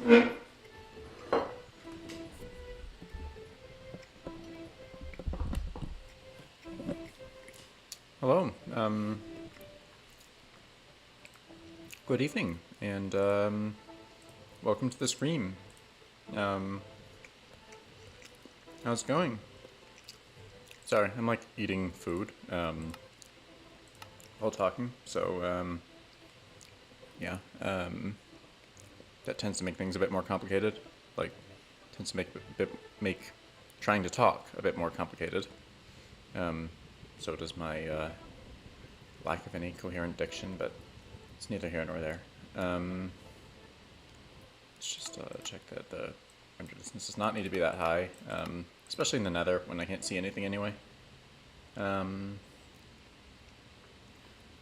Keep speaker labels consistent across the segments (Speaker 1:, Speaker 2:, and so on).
Speaker 1: Hello. Good evening, and welcome to the stream. How's it going? Sorry, I'm like eating food while talking, so yeah, that tends to make things a bit more complicated. Like, tends to make trying to talk a bit more complicated. So does my lack of any coherent diction, but it's neither here nor there. Let's just check that the render distance does not need to be that high, especially in the nether when I can't see anything anyway.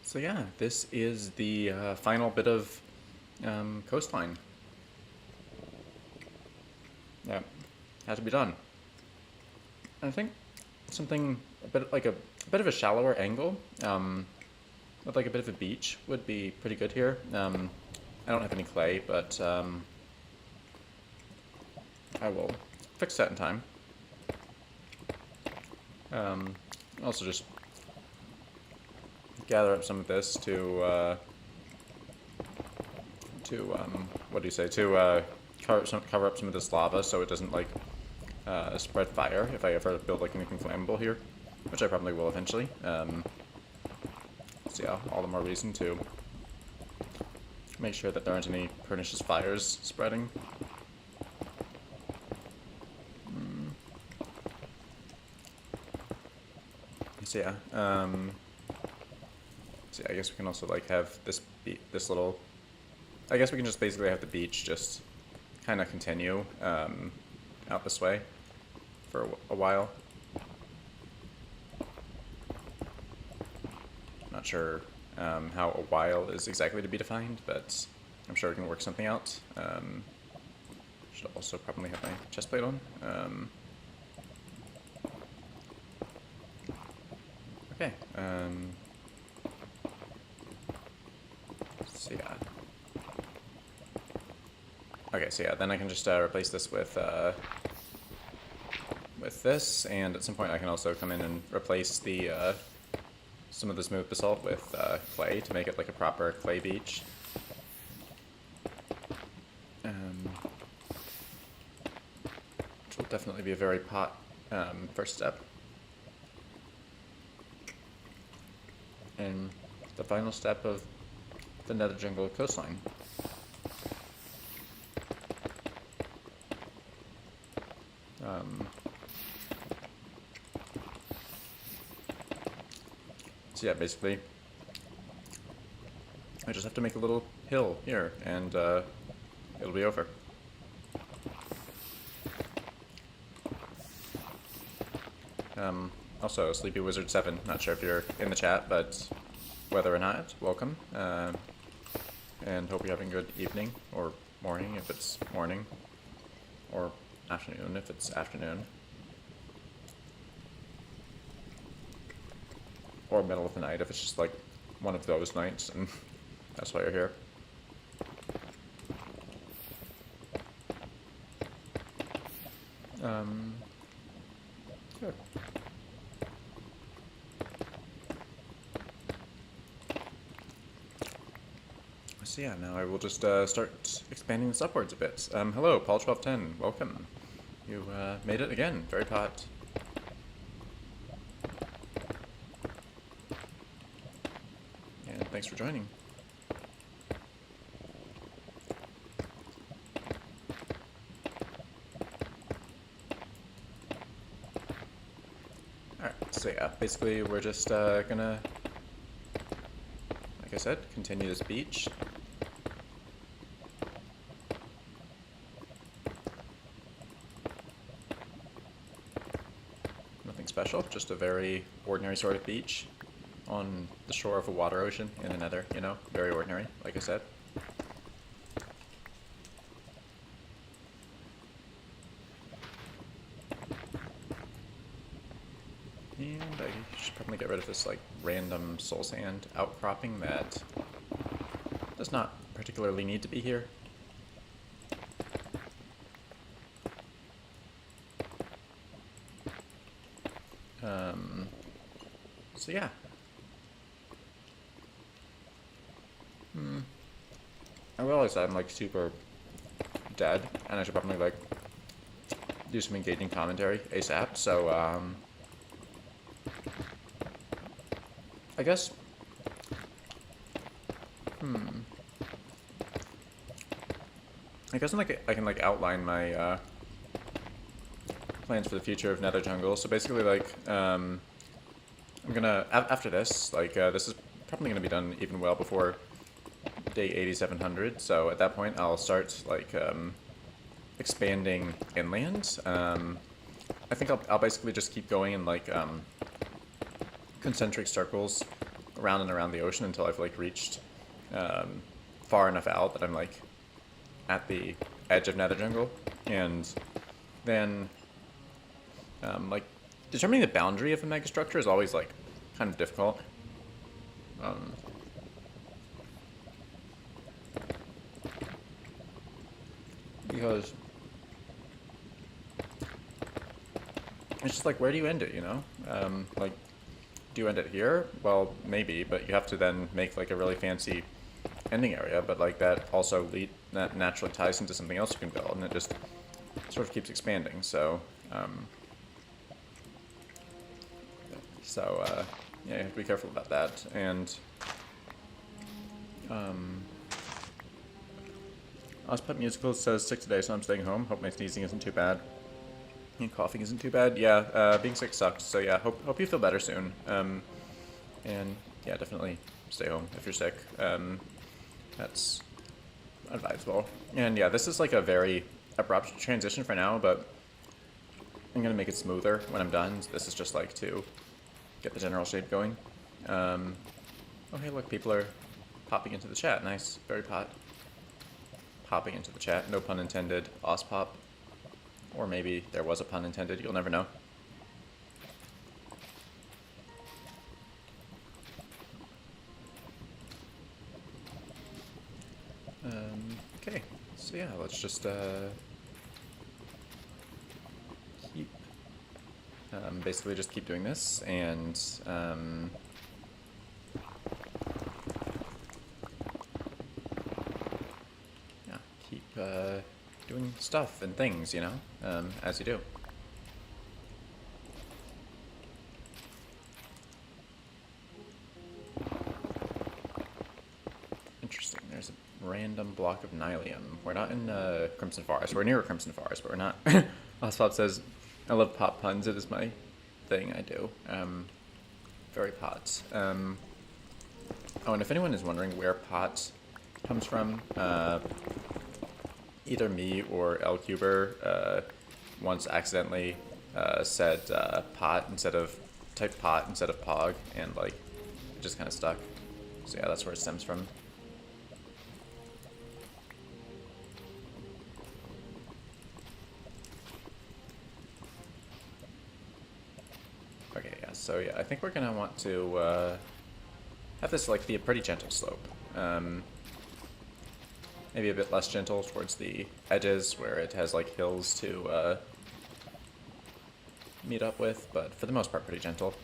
Speaker 1: So yeah, this is the final bit of Coastline. Yeah, had to be done. And I think something a bit of a shallower angle, with like a bit of a beach would be pretty good here. I don't have any clay, but I will fix that in time. Also just gather up some of this to what do you say, to cover up some of this lava so it doesn't like spread fire if I ever build like anything flammable here, which I probably will eventually. So yeah, all the more reason to make sure that there aren't any pernicious fires spreading. So yeah, so I guess we can also like have this little. I guess we can just basically have the beach just kind of continue out this way for a while. Not sure how a while is exactly to be defined, but I'm sure we can work something out. Should also probably have my chest plate on. Okay. So yeah. Okay, so yeah, then I can just replace this with this, and at some point I can also come in and replace the some of the smooth basalt with clay to make it like a proper clay beach. Which will definitely be a very first step. And the final step of the Nether Jungle coastline. So yeah, basically, I just have to make a little hill here, and it'll be over. Also, Sleepy Wizard 7, not sure if you're in the chat, but whether or not, welcome. And hope you're having a good evening, or morning if it's morning, or afternoon if it's afternoon. Or middle of the night if it's just like one of those nights, and that's why you're here. Good. So yeah, now I will just start expanding this upwards a bit. Hello, Paul1210, welcome. You made it again, very pot. And thanks for joining. Alright, so yeah, basically we're just gonna, like I said, continue this beach. Special, just a very ordinary sort of beach on the shore of a water ocean in the nether, you know, very ordinary, like I said. And I should probably get rid of this like random soul sand outcropping that does not particularly need to be here. So yeah. I realize I'm like super dead, and I should probably like do some engaging commentary ASAP. So I guess I can like outline my plans for the future of Nether Jungle. So basically, like I'm gonna after this, like this is probably gonna be done even well before day 8700. So at that point, I'll start like expanding inland. I think I'll basically just keep going in like concentric circles around and around the ocean until I've like reached far enough out that I'm like at the edge of Nether Jungle, and then like determining the boundary of a megastructure is always like kind of difficult. Because it's just like, where do you end it, you know? Like, do you end it here? Well, maybe, but you have to then make like a really fancy ending area, but like that also that naturally ties into something else you can build, and it just sort of keeps expanding. So, yeah, you have to be careful about that. And Osput Musical says sick today, so I'm staying home. Hope my sneezing isn't too bad. And coughing isn't too bad. Yeah, being sick sucks. So yeah, hope you feel better soon. And yeah, definitely stay home if you're sick. That's advisable. And yeah, this is like a very abrupt transition for now, but I'm gonna make it smoother when I'm done. This is just like to get the general shape going. Oh hey, look, people are popping into the chat. Nice, very popping into the chat. No pun intended. Ospop. Or maybe there was a pun intended. You'll never know. Okay, so yeah, let's just keep basically just keep doing this, and yeah, keep doing stuff and things, you know, as you do. Interesting. There's a random block of nylium. We're not in Crimson Forest. We're near a Crimson Forest, but we're not. Oswald says, I love pop puns. It is my thing. I do. Very pot. Oh, and if anyone is wondering where pot comes from, either me or LCuber once accidentally said pot instead of typed pot instead of pog, and like it just kind of stuck. So yeah, that's where it stems from. Okay, yeah, so yeah, I think we're gonna want to have this like be a pretty gentle slope. Maybe a bit less gentle towards the edges where it has like hills to meet up with, but for the most part pretty gentle.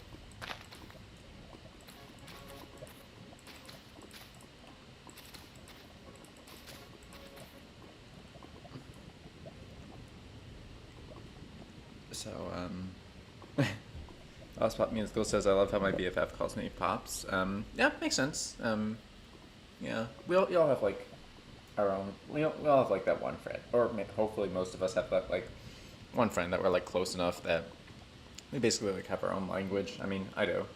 Speaker 1: So, Ospop Musical says, I love how my BFF calls me Pops. Yeah, makes sense. Yeah, we all have like our own, we all have like that one friend, or hopefully most of us have that like one friend that we're like close enough that we basically like have our own language. I mean, I do.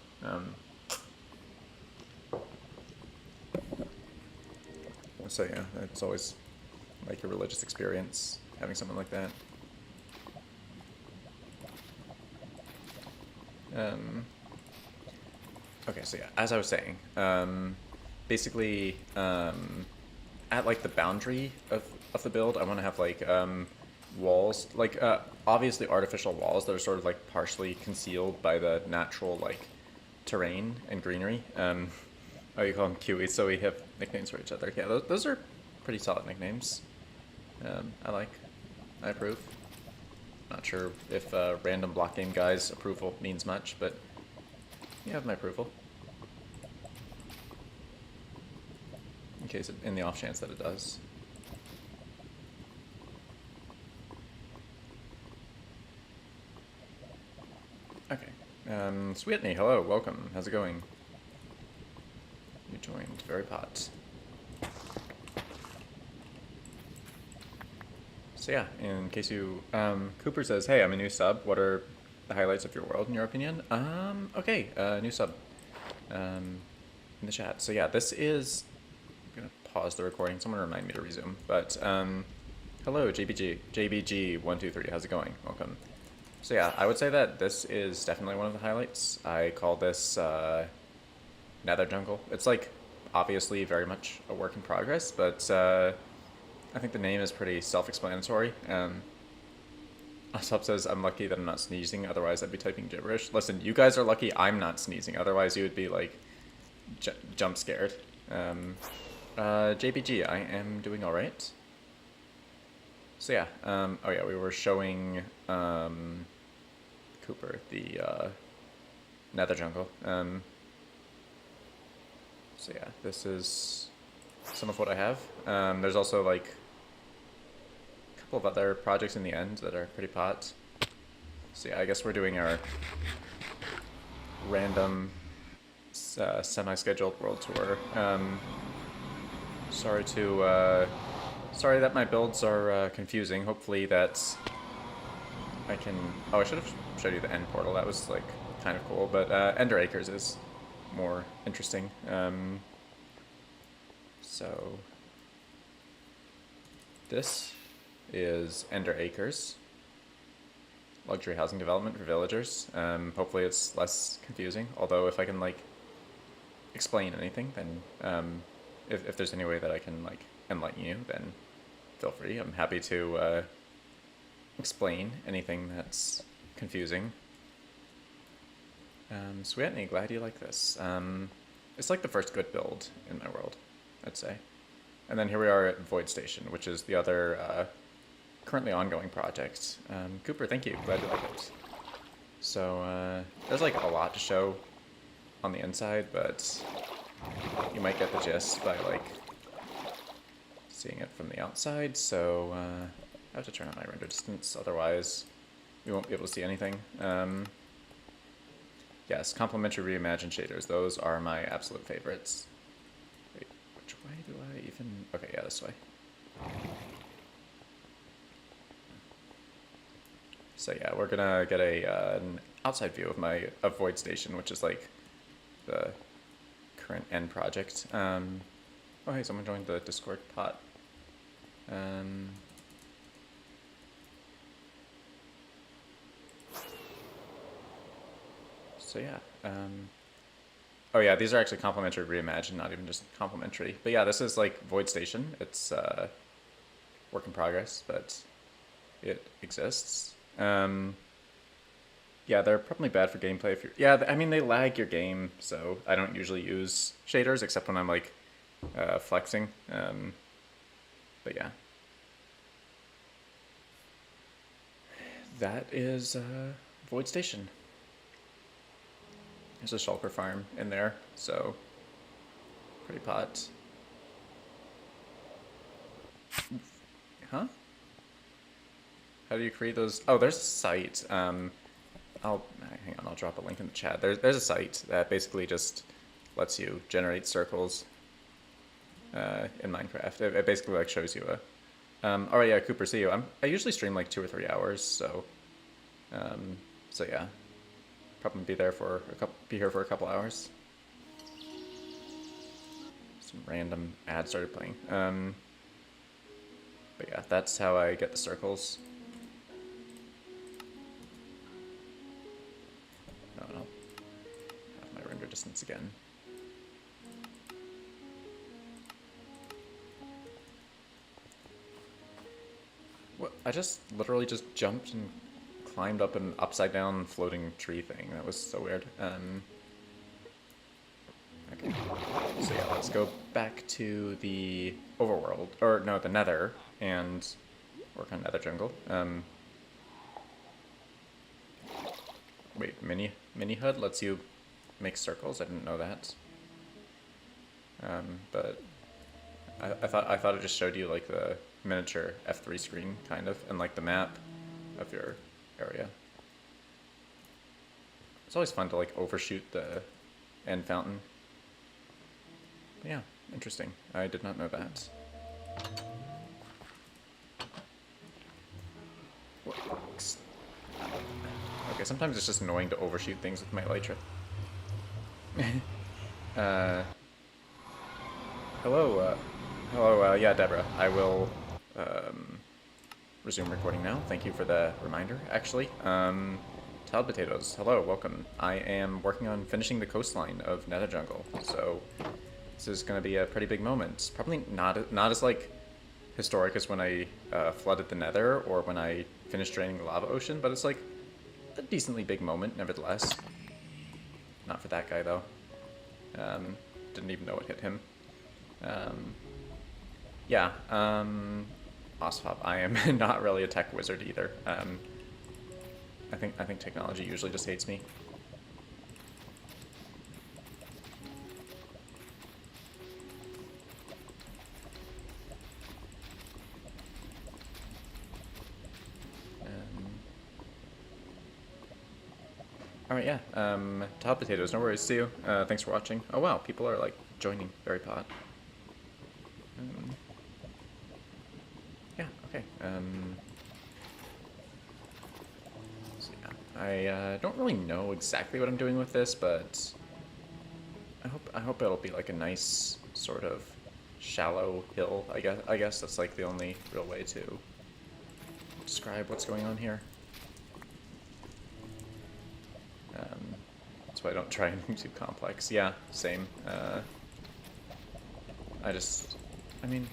Speaker 1: So yeah, it's always like a religious experience having someone like that. Okay, so yeah, as I was saying, basically, at like the boundary of the build, I want to have like walls, like obviously artificial walls that are sort of like partially concealed by the natural like terrain and greenery. Oh, you call them Kiwi, so we have nicknames for each other. Yeah, those are pretty solid nicknames. I approve. Not sure if random block game guys' approval means much, but You have my approval. In the off chance that it does. Okay. Sweetney, hello, welcome. How's it going? You joined. Very pot. So yeah, in case you... Cooper says, hey, I'm a new sub. What are the highlights of your world, in your opinion? Okay, new sub. In the chat. So yeah, this is... I'm gonna pause the recording. Someone remind me to resume. But, hello, JBG123. How's it going? Welcome. So yeah, I would say that this is definitely one of the highlights. I call this Nether Jungle. It's like obviously very much a work in progress, but I think the name is pretty self-explanatory. Sub says, I'm lucky that I'm not sneezing, otherwise I'd be typing gibberish. Listen, you guys are lucky I'm not sneezing, otherwise you would be like jump scared. JPG, I am doing alright. So yeah, oh yeah, we were showing Cooper the Nether Jungle. So yeah, this is some of what I have. There's also like a couple of other projects in the end that are pretty pot. So yeah, I guess we're doing our random semi-scheduled world tour. Sorry that my builds are confusing. Hopefully that I can... Oh, I should have showed you the end portal. That was like kind of cool, but Ender Acres is more interesting. So this is Ender Acres, luxury housing development for villagers. Hopefully it's less confusing, although if I can like explain anything, then if there's any way that I can like enlighten you, then feel free. I'm happy to explain anything that's confusing. Sweetney, glad you like this. It's like the first good build in my world, I'd say. And then here we are at Void Station, which is the other currently ongoing project. Cooper, thank you. Glad you like it. So there's like a lot to show on the inside, but you might get the gist by like seeing it from the outside. So I have to turn on my render distance, otherwise we won't be able to see anything. Yes, complementary reimagined shaders. Those are my absolute favorites. Wait, which way do I even... Okay, yeah, this way. So yeah, we're gonna get an outside view of Void Station, which is like the current end project. Oh hey, someone joined the Discord pot. So yeah, oh yeah, these are actually complementary reimagined, not even just complementary. But yeah, this is like Void Station. It's work in progress, but it exists. Yeah, they're probably bad for gameplay if you're... Yeah, I mean, they lag your game, so I don't usually use shaders, except when I'm like flexing. But yeah. That is Void Station. There's a shulker farm in there, so pretty pot. Huh? How do you create those? Oh, there's a site. Hang on, I'll drop a link in the chat. There's a site that basically just lets you generate circles in Minecraft. It basically like shows you a... all right, yeah, Cooper, see you. I usually stream like 2 or 3 hours, so yeah. Probably be here for a couple hours. Some random ad started playing. But yeah, that's how I get the circles. No, I'll have my render distance again. What? I just literally just jumped and climbed up an upside down floating tree thing. That was so weird. Okay. So yeah, let's go back to the overworld, or no, the Nether, and work on Nether Jungle. Wait, mini HUD lets you makes circles. I didn't know that. But I thought it just showed you like the miniature F3 screen kind of, and like the map of your area. It's always fun to like overshoot the end fountain. But yeah, interesting. I did not know that. Okay, sometimes it's just annoying to overshoot things with my elytra. Hello, yeah, Deborah. I will resume recording now. Thank you for the reminder, actually. Tiled Potatoes, hello, welcome. I am working on finishing the coastline of Nether Jungle, so this is going to be a pretty big moment. Probably not as, like, historic as when I flooded the Nether or when I finished draining the lava ocean, but it's, like, a decently big moment, nevertheless. Not for that guy, though. Didn't even know it hit him. Yeah, Osfop, I am not really a tech wizard either. I think technology usually just hates me. Alright, yeah, Tiled Potatoes, no worries, see you. Thanks for watching. Oh wow, people are like joining, very pot. Yeah, okay. So yeah, I don't really know exactly what I'm doing with this, but I hope it'll be like a nice sort of shallow hill. I guess that's like the only real way to describe what's going on here. That's why I don't try anything too complex. Yeah, same. I mean,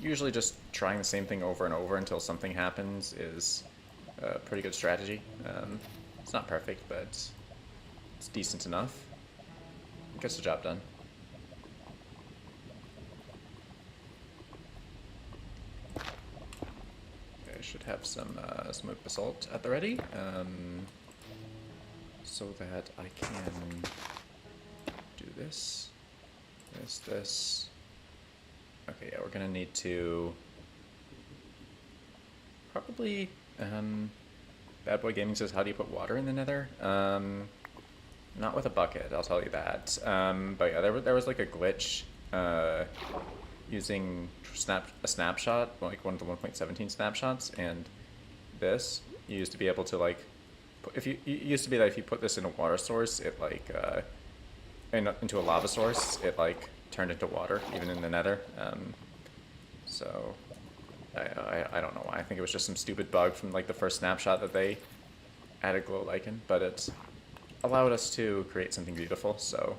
Speaker 1: usually just trying the same thing over and over until something happens is a pretty good strategy. It's not perfect, but it's decent enough. It gets the job done. Okay, I should have some basalt at the ready, so that I can do this. This. Okay, yeah, we're gonna need to probably, Bad Boy Gaming says, how do you put water in the Nether? Not with a bucket, I'll tell you that. But yeah, there was like a glitch, using a snapshot, like one of the 1.17 snapshots, and this, you used to be able to like, it used to be that if you put this in a water source, it like, into a lava source, it like turned into water, even in the Nether. So I don't know why. I think it was just some stupid bug from like the first snapshot that they added glow lichen, but it allowed us to create something beautiful. So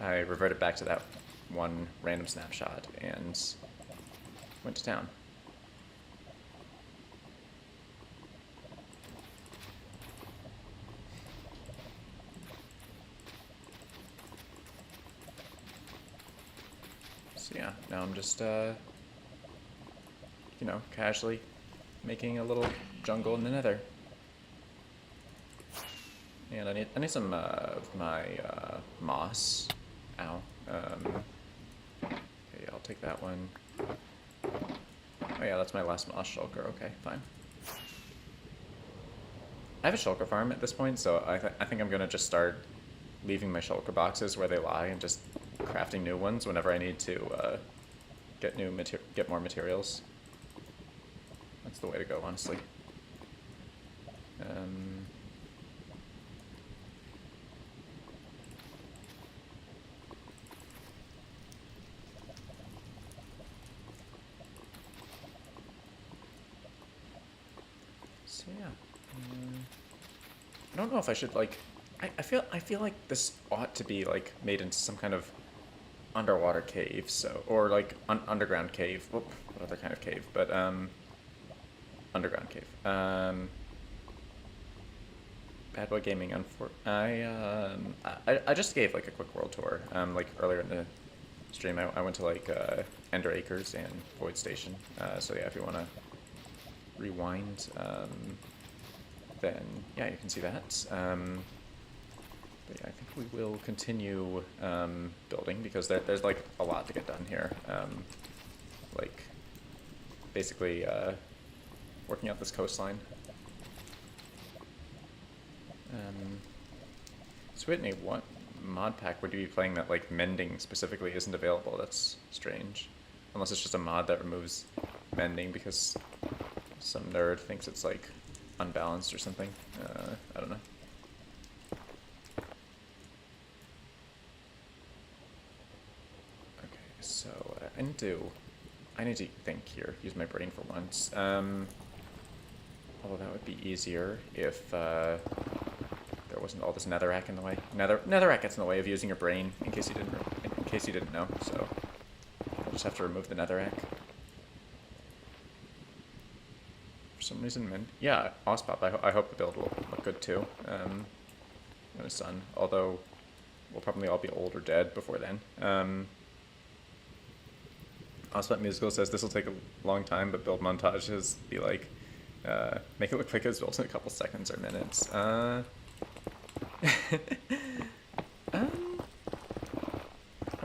Speaker 1: I reverted back to that one random snapshot and went to town. So yeah, now I'm just, you know, casually making a little jungle in the Nether. And I need some of my moss. Ow. Okay, I'll take that one. Oh yeah, that's my last moss shulker. Okay, fine. I have a shulker farm at this point, so I think I'm gonna just start leaving my shulker boxes where they lie and just crafting new ones whenever I need to get more materials. That's the way to go, honestly. So yeah, I don't know if I should like. I feel like this ought to be like made into some kind of underwater cave, so, or like underground cave. Whoop, what other kind of cave? But underground cave. Bad Boy Gaming. I just gave like a quick world tour. Like earlier in the stream, I went to like Ender Acres and Void Station. So yeah, if you want to rewind, then yeah, you can see that. But yeah, I think we will continue building because there's like a lot to get done here. Like basically working out this coastline. So Whitney, what mod pack would you be playing that like mending specifically isn't available? That's strange. Unless it's just a mod that removes mending because some nerd thinks it's like unbalanced or something. I don't know. Okay, so I need to think here. Use my brain for once. Although that would be easier if there wasn't all this netherrack in the way. Netherrack gets in the way of using your brain. In case you didn't know. So I'll just have to remove the netherrack. For some reason, yeah, Ospop. I hope the build will look good too. And his son, although we'll probably all be old or dead before then. Ospop Musical says this will take a long time, but build montages be like, make it look like it's built in a couple seconds or minutes. I'm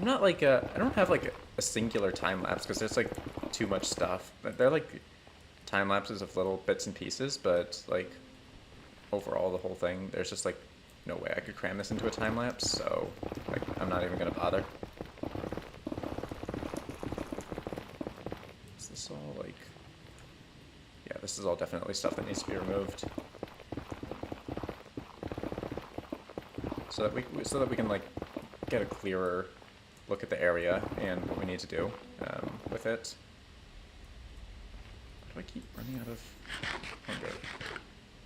Speaker 1: not like I don't have like a singular time lapse because there's like too much stuff. They're like time lapses of little bits and pieces, but like overall the whole thing, there's just like no way I could cram this into a time lapse. So like I'm not even gonna bother. Is this all like? Yeah, this is all definitely stuff that needs to be removed. So that we can like get a clearer look at the area and what we need to do with it. Do I keep running out of? Oh, good.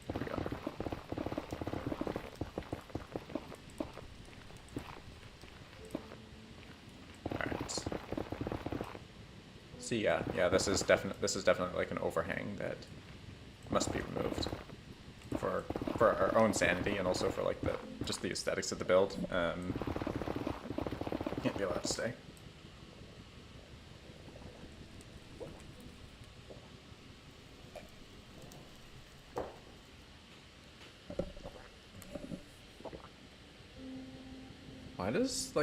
Speaker 1: There we go. All right. See, yeah, this is definitely like an overhang that must be removed for our own sanity and also for like just the aesthetics of the build. Can't be allowed to stay. Why does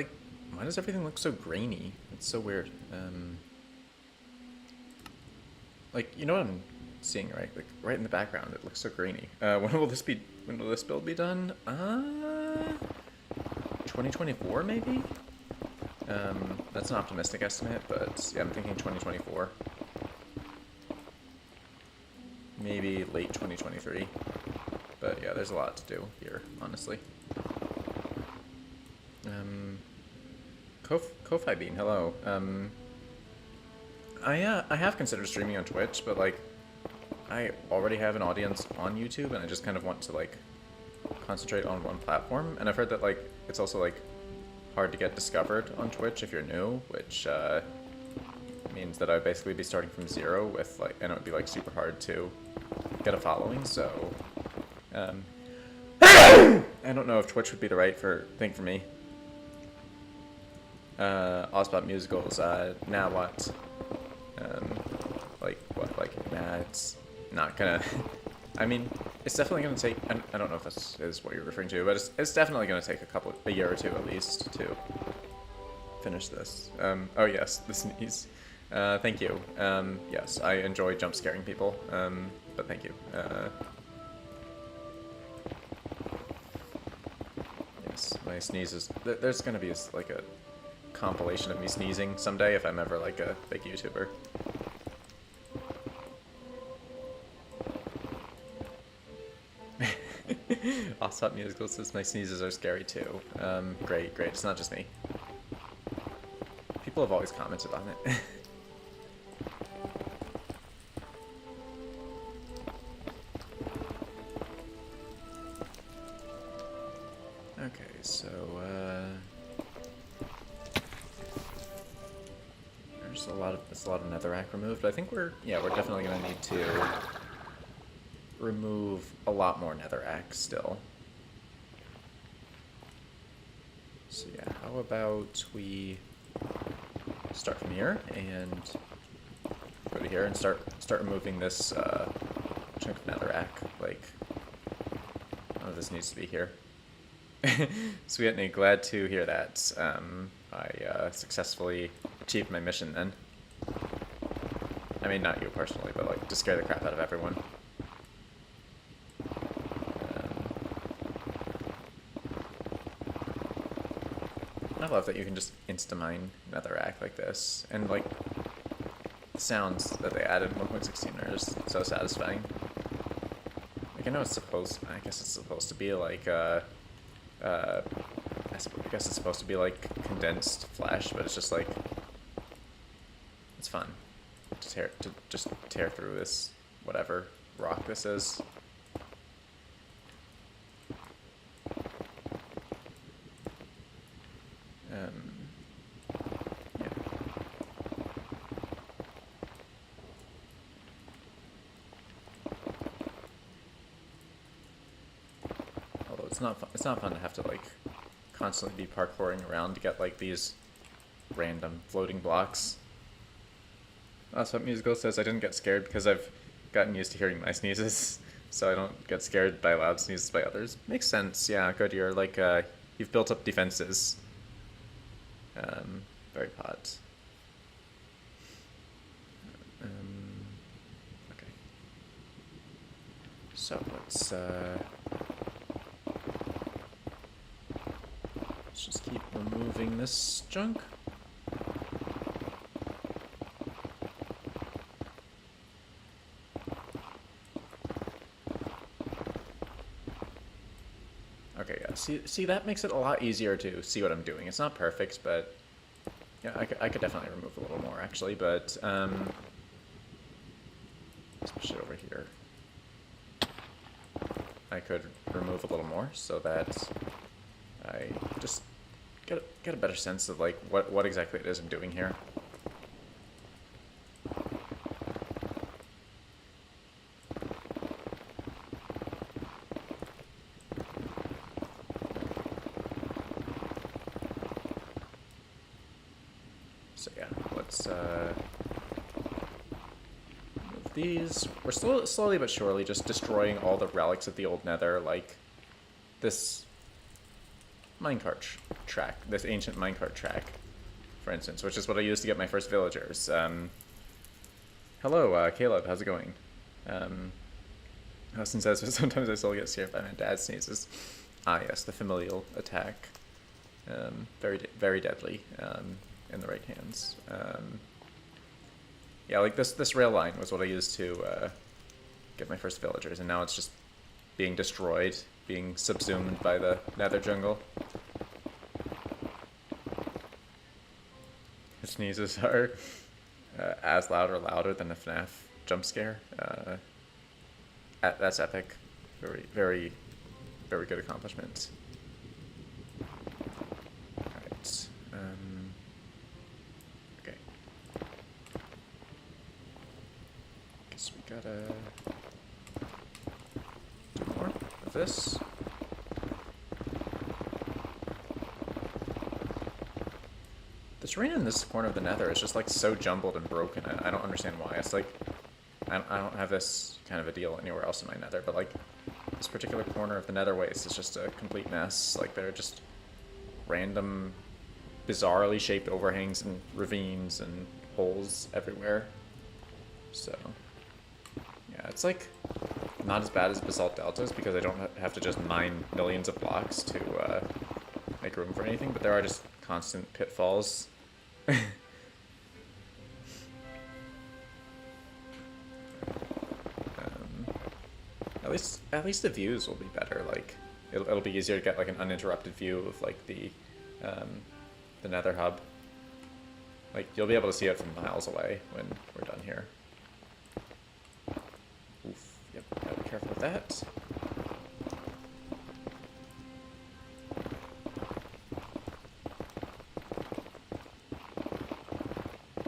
Speaker 1: everything look so grainy? It's so weird. Like, you know what I'm seeing, right? Like right in the background, it looks so grainy. When will this build be done? 2024 maybe? That's an optimistic estimate, but yeah, I'm thinking 2024. Maybe late 2023. But yeah, there's a lot to do here, honestly. Ko-Fi Bean, hello. I have considered streaming on Twitch, but like, I already have an audience on YouTube, and I just kind of want to like concentrate on one platform. And I've heard that like it's also like hard to get discovered on Twitch if you're new, which means that I'd basically be starting from zero with like, and it would be like super hard to get a following. So I don't know if Twitch would be the right thing for me. Ospot Musicals, now what? Nah, it's not gonna, I mean, it's definitely gonna take, I don't know if this is what you're referring to, but it's definitely gonna take a year or two at least to finish this. Oh yes, the sneeze. Thank you. Yes, I enjoy jump scaring people, but thank you. Yes, my sneezes, there's gonna be like a compilation of me sneezing someday if I'm ever like a big YouTuber. Ospot Musical says my sneezes are scary too. Great. It's not just me. People have always commented on it. Okay, so there's a lot of netherrack removed. I think we're definitely gonna need to remove a lot more netherrack still. So yeah, how about we start from here and go to here and start removing this chunk of netherrack. Like, none of this needs to be here. Sweetney, glad to hear that. I successfully achieved my mission then. I mean, not you personally, but like to scare the crap out of everyone. I love that you can just insta-mine netherrack like this, and like the sounds that they added in 1.16 are just so satisfying. Like I know it's supposed, I guess it's supposed to be like I guess it's supposed to be like condensed flesh, but it's just like it's fun to just tear through this whatever rock this is. Yeah. Although it's not fun, it's not fun to have to like constantly be parkouring around to get like these random floating blocks. That's what Musical says. I didn't get scared because I've gotten used to hearing my sneezes, so I don't get scared by loud sneezes by others. Makes sense. Yeah, good. You're like you've built up defenses. Very pot. Okay. So let's just keep removing this junk. Okay, yeah. See, that makes it a lot easier to see what I'm doing. It's not perfect, but yeah, I could definitely remove a little more actually. But let's push it over here. I could remove a little more so that I just get a better sense of like what exactly it is I'm doing here. So yeah, let's move these. We're slowly but surely just destroying all the relics of the old Nether, like this minecart track, this ancient minecart track, for instance, which is what I used to get my first villagers. Hello, Caleb, how's it going? Austin says, but sometimes I still get scared by my dad sneezes. Ah, yes, the familial attack. Very deadly in the right hands. Yeah, like this rail line was what I used to get my first villagers, and now it's just being destroyed, being subsumed by the Nether Jungle. The sneezes are as loud or louder than a FNAF jump scare. That's epic. Very good accomplishment. Alright. Okay. Guess we gotta do more of this. The terrain in this corner of the Nether is just like so jumbled and broken. I don't understand why. It's like I don't have this kind of a deal anywhere else in my Nether, but like this particular corner of the Nether waste is just a complete mess. Like there are just random, bizarrely shaped overhangs and ravines and holes everywhere. So yeah, it's like not as bad as basalt deltas because I don't have to just mine millions of blocks to make room for anything, but there are just constant pitfalls. At least the views will be better. Like it'll be easier to get like an uninterrupted view of like the Nether hub. Like you'll be able to see it from miles away when we're done here. Oof. Yep. Gotta be careful with that.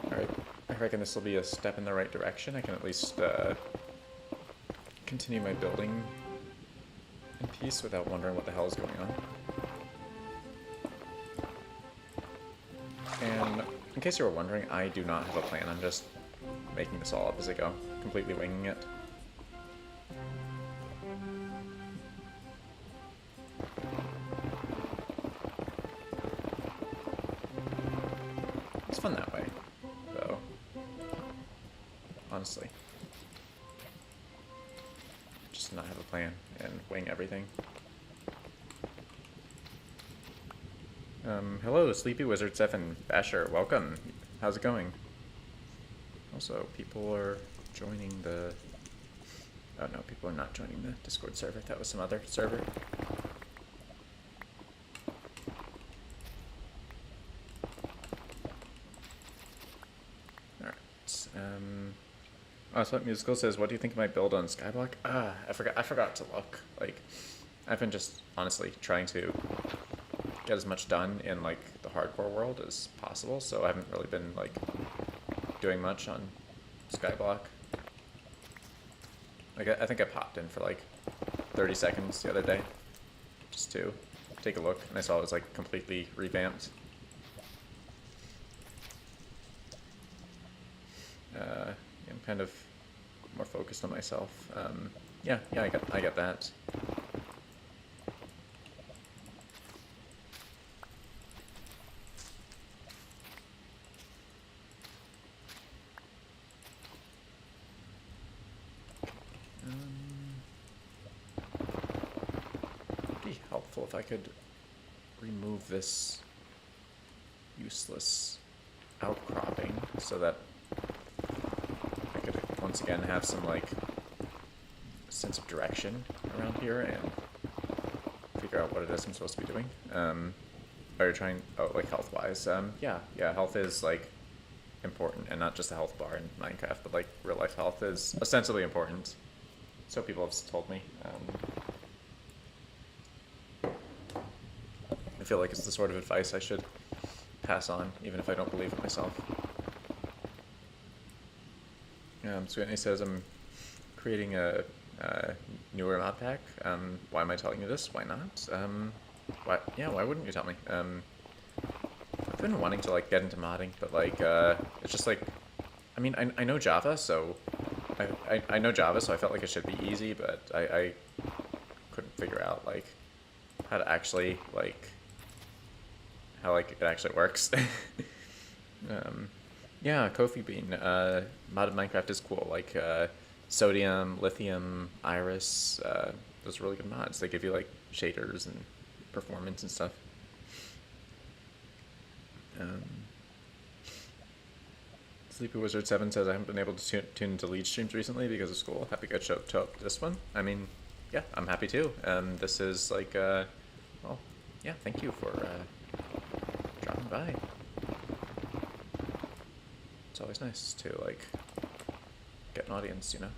Speaker 1: Alright. I reckon this will be a step in the right direction. I can at least continue my building in peace without wondering what the hell is going on. And in case you were wondering, I do not have a plan. I'm just making this all up as I go, completely winging it. honestly. Just not have a plan and wing everything. Hello, Sleepy Wizard 7. Basher, welcome. How's it going? Also, people are joining the... Oh no, people are not joining the Discord server. That was some other server. Alright. Oh, so Musical says, what do you think of my build on Skyblock? I forgot to look. Like, I've been just, honestly, trying to get as much done in, like, the hardcore world as possible, so I haven't really been, like, doing much on Skyblock. Like, I think I popped in for, like, 30 seconds the other day, just to take a look, and I saw it was, like, completely revamped. I'm kind of more focused on myself. Yeah, I get that. It'd be helpful if I could remove this useless outcropping so that I could once again have some, like, sense of direction around here and figure out what it is I'm supposed to be doing. Are you trying, oh, like, health-wise? Yeah, health is, like, important, and not just a health bar in Minecraft, but, like, real-life health is ostensibly important. So people have told me. I feel like it's the sort of advice I should pass on, even if I don't believe it myself. Sweetney says I'm creating a newer mod pack. Why am I telling you this? Why not? Why wouldn't you tell me? I've been wanting to, like, get into modding, but, like, it's just, like, I mean, I know Java, so I know Java, so I felt like it should be easy, but I couldn't figure out, like, how to actually, like, how, like, it actually works. Yeah, Kofi Bean, modded Minecraft is cool, like, Sodium, Lithium, Iris, those are really good mods. They give you, like, shaders and performance and stuff. Sleepy Wizard 7 says I haven't been able to tune into lead streams recently because of school. Happy to show up this one. I mean, yeah, I'm happy too. This is like, well, yeah, thank you for dropping by. It's always nice to, like, get an audience, you know?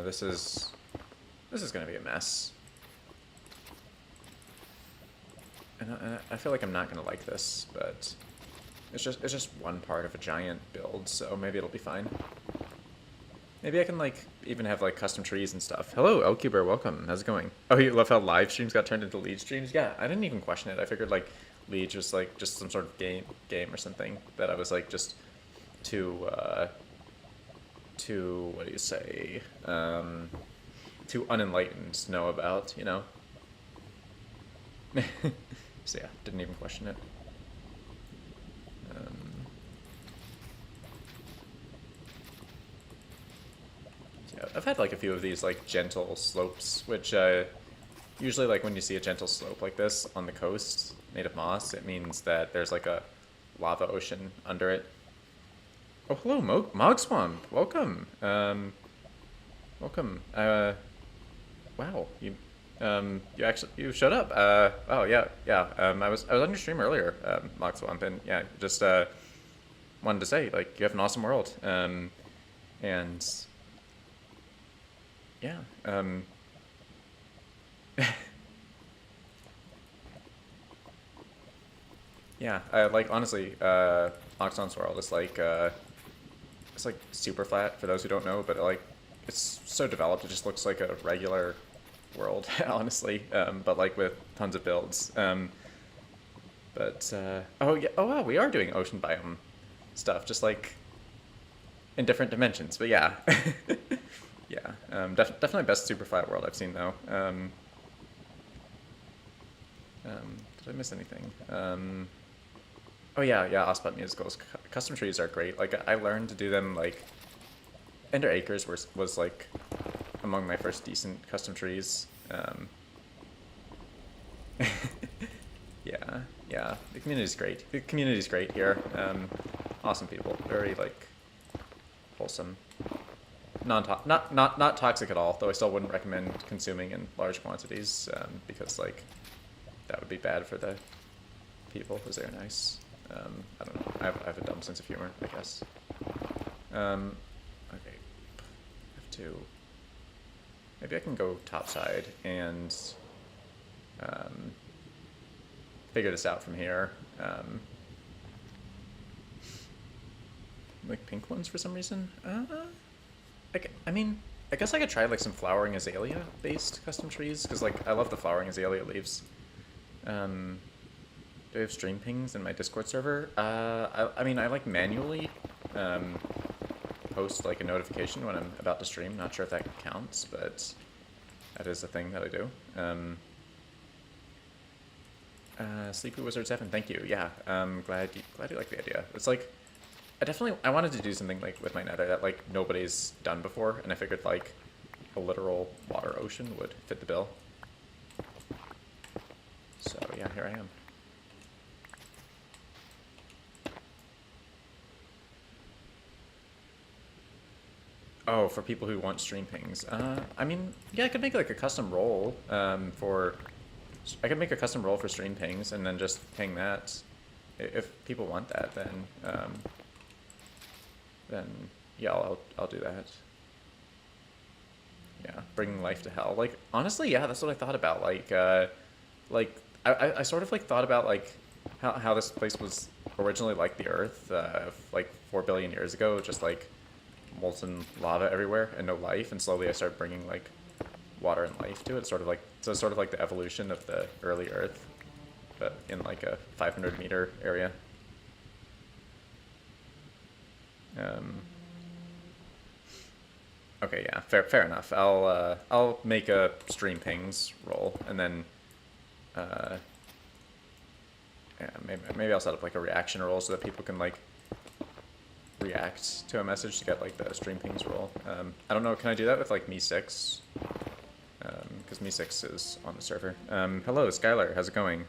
Speaker 1: This is gonna be a mess, and I feel like I'm not gonna like this, but it's just one part of a giant build, so maybe it'll be fine. Maybe I can, like, even have, like, custom trees and stuff. Hello, Elcuber, welcome. How's it going? Oh, you love how live streams got turned into lead streams? Yeah, I didn't even question it. I figured, like, lead was, like, just some sort of game or something that I was, like, just too what do you say, too unenlightened to know about, you know? So yeah, didn't even question it. So yeah, I've had, like, a few of these, like, gentle slopes, which usually, like, when you see a gentle slope like this on the coast made of moss, it means that there's, like, a lava ocean under it. Oh, hello, Mogswamp. Welcome. Welcome. Wow, you showed up. Oh yeah. I was on your stream earlier, Mogswamp, and yeah, just wanted to say, like, you have an awesome world. And yeah. Yeah, like, honestly, Mogswamp's world is like, it's, like, super flat, for those who don't know, but, like, it's so developed, it just looks like a regular world, honestly, but, like, with tons of builds. Oh, yeah, oh, wow, we are doing ocean biome stuff, just, like, in different dimensions, but yeah. Yeah, Definitely best super flat world I've seen though. Did I miss anything? Oh yeah, yeah, Ospot musicals. Custom trees are great. Like I learned to do them like Ender Acres was like among my first decent custom trees. Yeah, yeah. The community's great. The community's great here. Awesome people. Very like wholesome. Not toxic at all. Though I still wouldn't recommend consuming in large quantities because like that would be bad for the people because they're nice. I don't know. I have a dumb sense of humor, I guess. Okay. I have to. Maybe I can go topside and figure this out from here. Like pink ones for some reason. I mean, I guess I could try like some flowering azalea based custom trees because like I love the flowering azalea leaves. Do I have stream pings in my Discord server? I mean, I like manually post like a notification when I'm about to stream. Not sure if that counts, but that is a thing that I do. Sleepy Wizard 7, thank you. Yeah, glad you like the idea. It's like I wanted to do something like with my nether that like nobody's done before, and I figured like a literal water ocean would fit the bill. So yeah, here I am. Oh, for people who want stream pings. I mean, yeah, I could make like a custom role I could make a custom role for stream pings and then just ping that. If people want that, then yeah, I'll do that. Yeah, bringing life to hell. Like honestly, yeah, that's what I thought about. Like I sort of like thought about like how this place was originally like the Earth, like 4 billion years ago, just like molten lava everywhere and no life, and slowly I started bringing like water and life to it. Sort of like the evolution of the early Earth, but in like a 500-meter area. Okay, yeah, fair enough. I'll make a stream pings roll and then yeah, maybe I'll set up like a reaction roll so that people can like react to a message to get like the stream pings roll. I don't know, can I do that with like Me6? Because Me6 is on the server. Hello, Skylar, how's it going?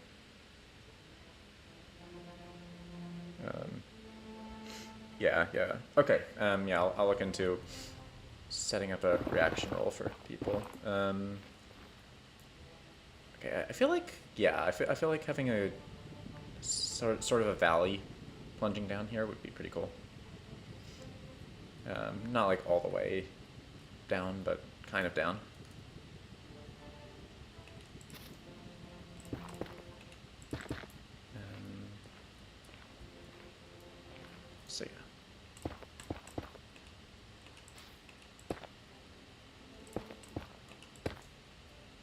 Speaker 1: Yeah. Okay, yeah, I'll look into setting up a reaction roll for people. Okay, I feel like, yeah, I feel like having a sort of a valley plunging down here would be pretty cool. Not like all the way down, but kind of down. So yeah.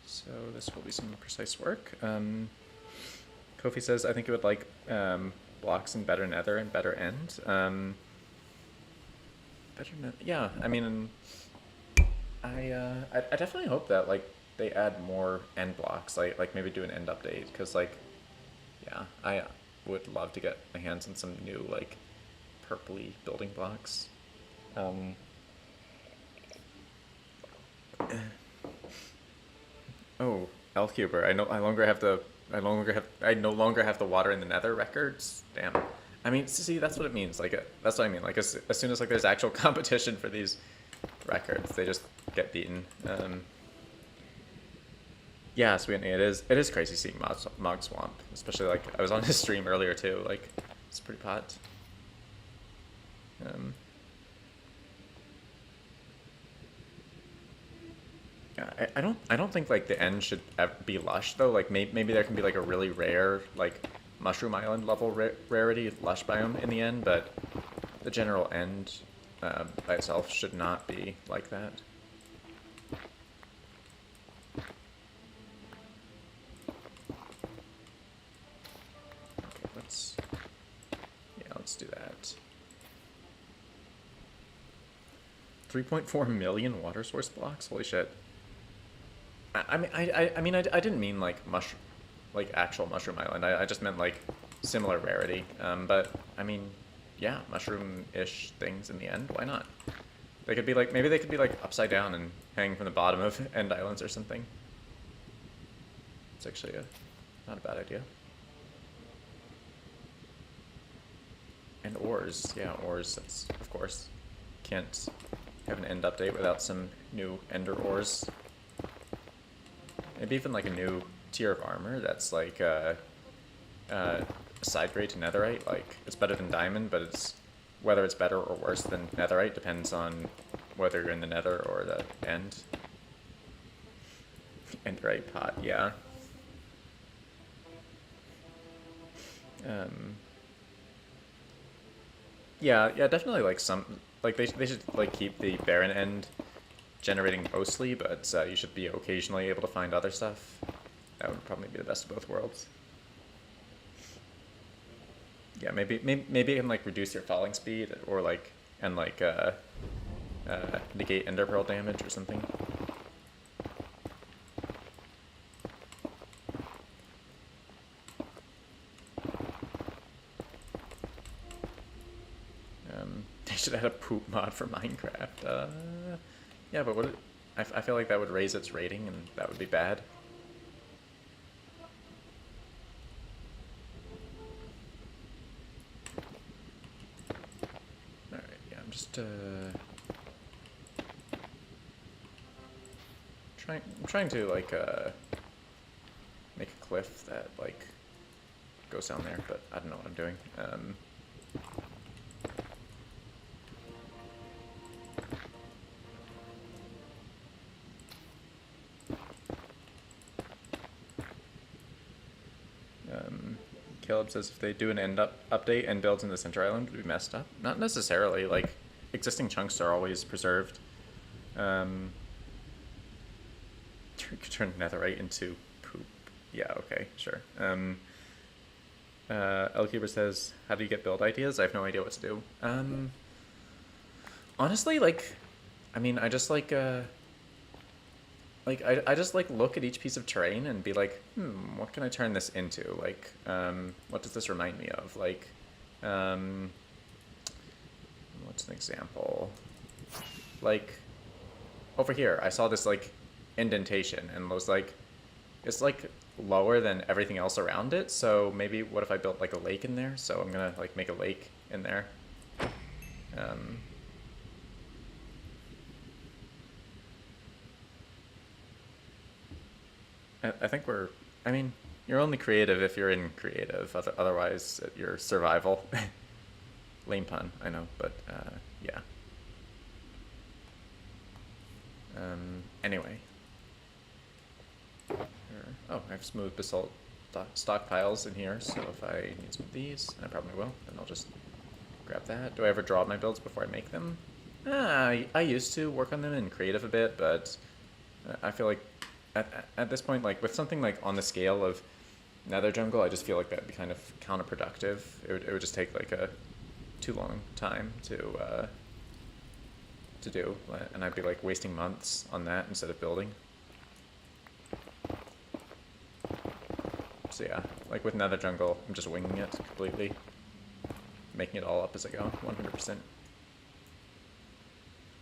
Speaker 1: So this will be some precise work. Kofi says, I think it would like blocks in better nether and better end. Yeah, I mean, I definitely hope that like they add more end blocks, like maybe do an end update, because like, yeah, I would love to get my hands on some new like purpley building blocks. Oh, Elfcuber, I no longer have the water in the nether records. Damn. I mean, see, that's what it means. Like, that's what I mean. Like, as soon as like there's actual competition for these records, they just get beaten. Yeah, Sweetney, it is crazy seeing Mog Swamp, especially like I was on his stream earlier too. Like, it's pretty pot. Yeah, I don't think like the end should be lush though. Like maybe there can be like a really rare like Mushroom Island level rarity lush biome in the end, but the general end by itself should not be like that. Okay, let's do that. 3.4 million water source blocks. Holy shit. I didn't mean like like actual Mushroom Island. I just meant like similar rarity. But I mean, yeah, mushroom-ish things in the end. Why not? They could be like, maybe they could be like upside down and hang from the bottom of end islands or something. It's actually not a bad idea. And ores, yeah, ores. That's, of course, can't have an end update without some new ender ores. Maybe even like a new tier of armor that's like a side grade to netherite. Like, it's better than diamond, but it's whether it's better or worse than netherite depends on whether you're in the nether or the end. Enderite pot, yeah. Yeah, definitely like some, like they should like keep the barren end generating mostly, but you should be occasionally able to find other stuff. That would probably be the best of both worlds. Yeah, maybe it can like reduce your falling speed or like and like negate ender pearl damage or something. They should add a poop mod for Minecraft. Yeah, but I feel like that would raise its rating and that would be bad. Alright, yeah, I'm just trying to like make a cliff that like goes down there, but I don't know what I'm doing. Caleb says if they do an end update and builds in the center island, would be messed up. Not necessarily. Like, existing chunks are always preserved. Turn netherite into poop. Yeah, okay, sure. Elkeeper says, how do you get build ideas? I have no idea what to do. Honestly, like, I mean, I just like I just like look at each piece of terrain and be like, what can I turn this into? Like, what does this remind me of? Like, what's an example? Like, over here, I saw this like indentation and was like, it's like lower than everything else around it. So maybe what if I built like a lake in there? So I'm gonna like make a lake in there. I think I mean, you're only creative if you're in creative. Otherwise, you're survival. Lame pun, I know, but yeah. Anyway. Oh, I have smooth basalt stockpiles in here, so if I need some of these, and I probably will, then I'll just grab that. Do I ever draw my builds before I make them? I used to work on them in creative a bit, but I feel like at this point, like with something like on the scale of Nether Jungle, I just feel like that'd be kind of counterproductive. It would just take like a too long time to do, and I'd be like wasting months on that instead of building. So yeah, like with Nether Jungle, I'm just winging it completely, making it all up as I go, 100%.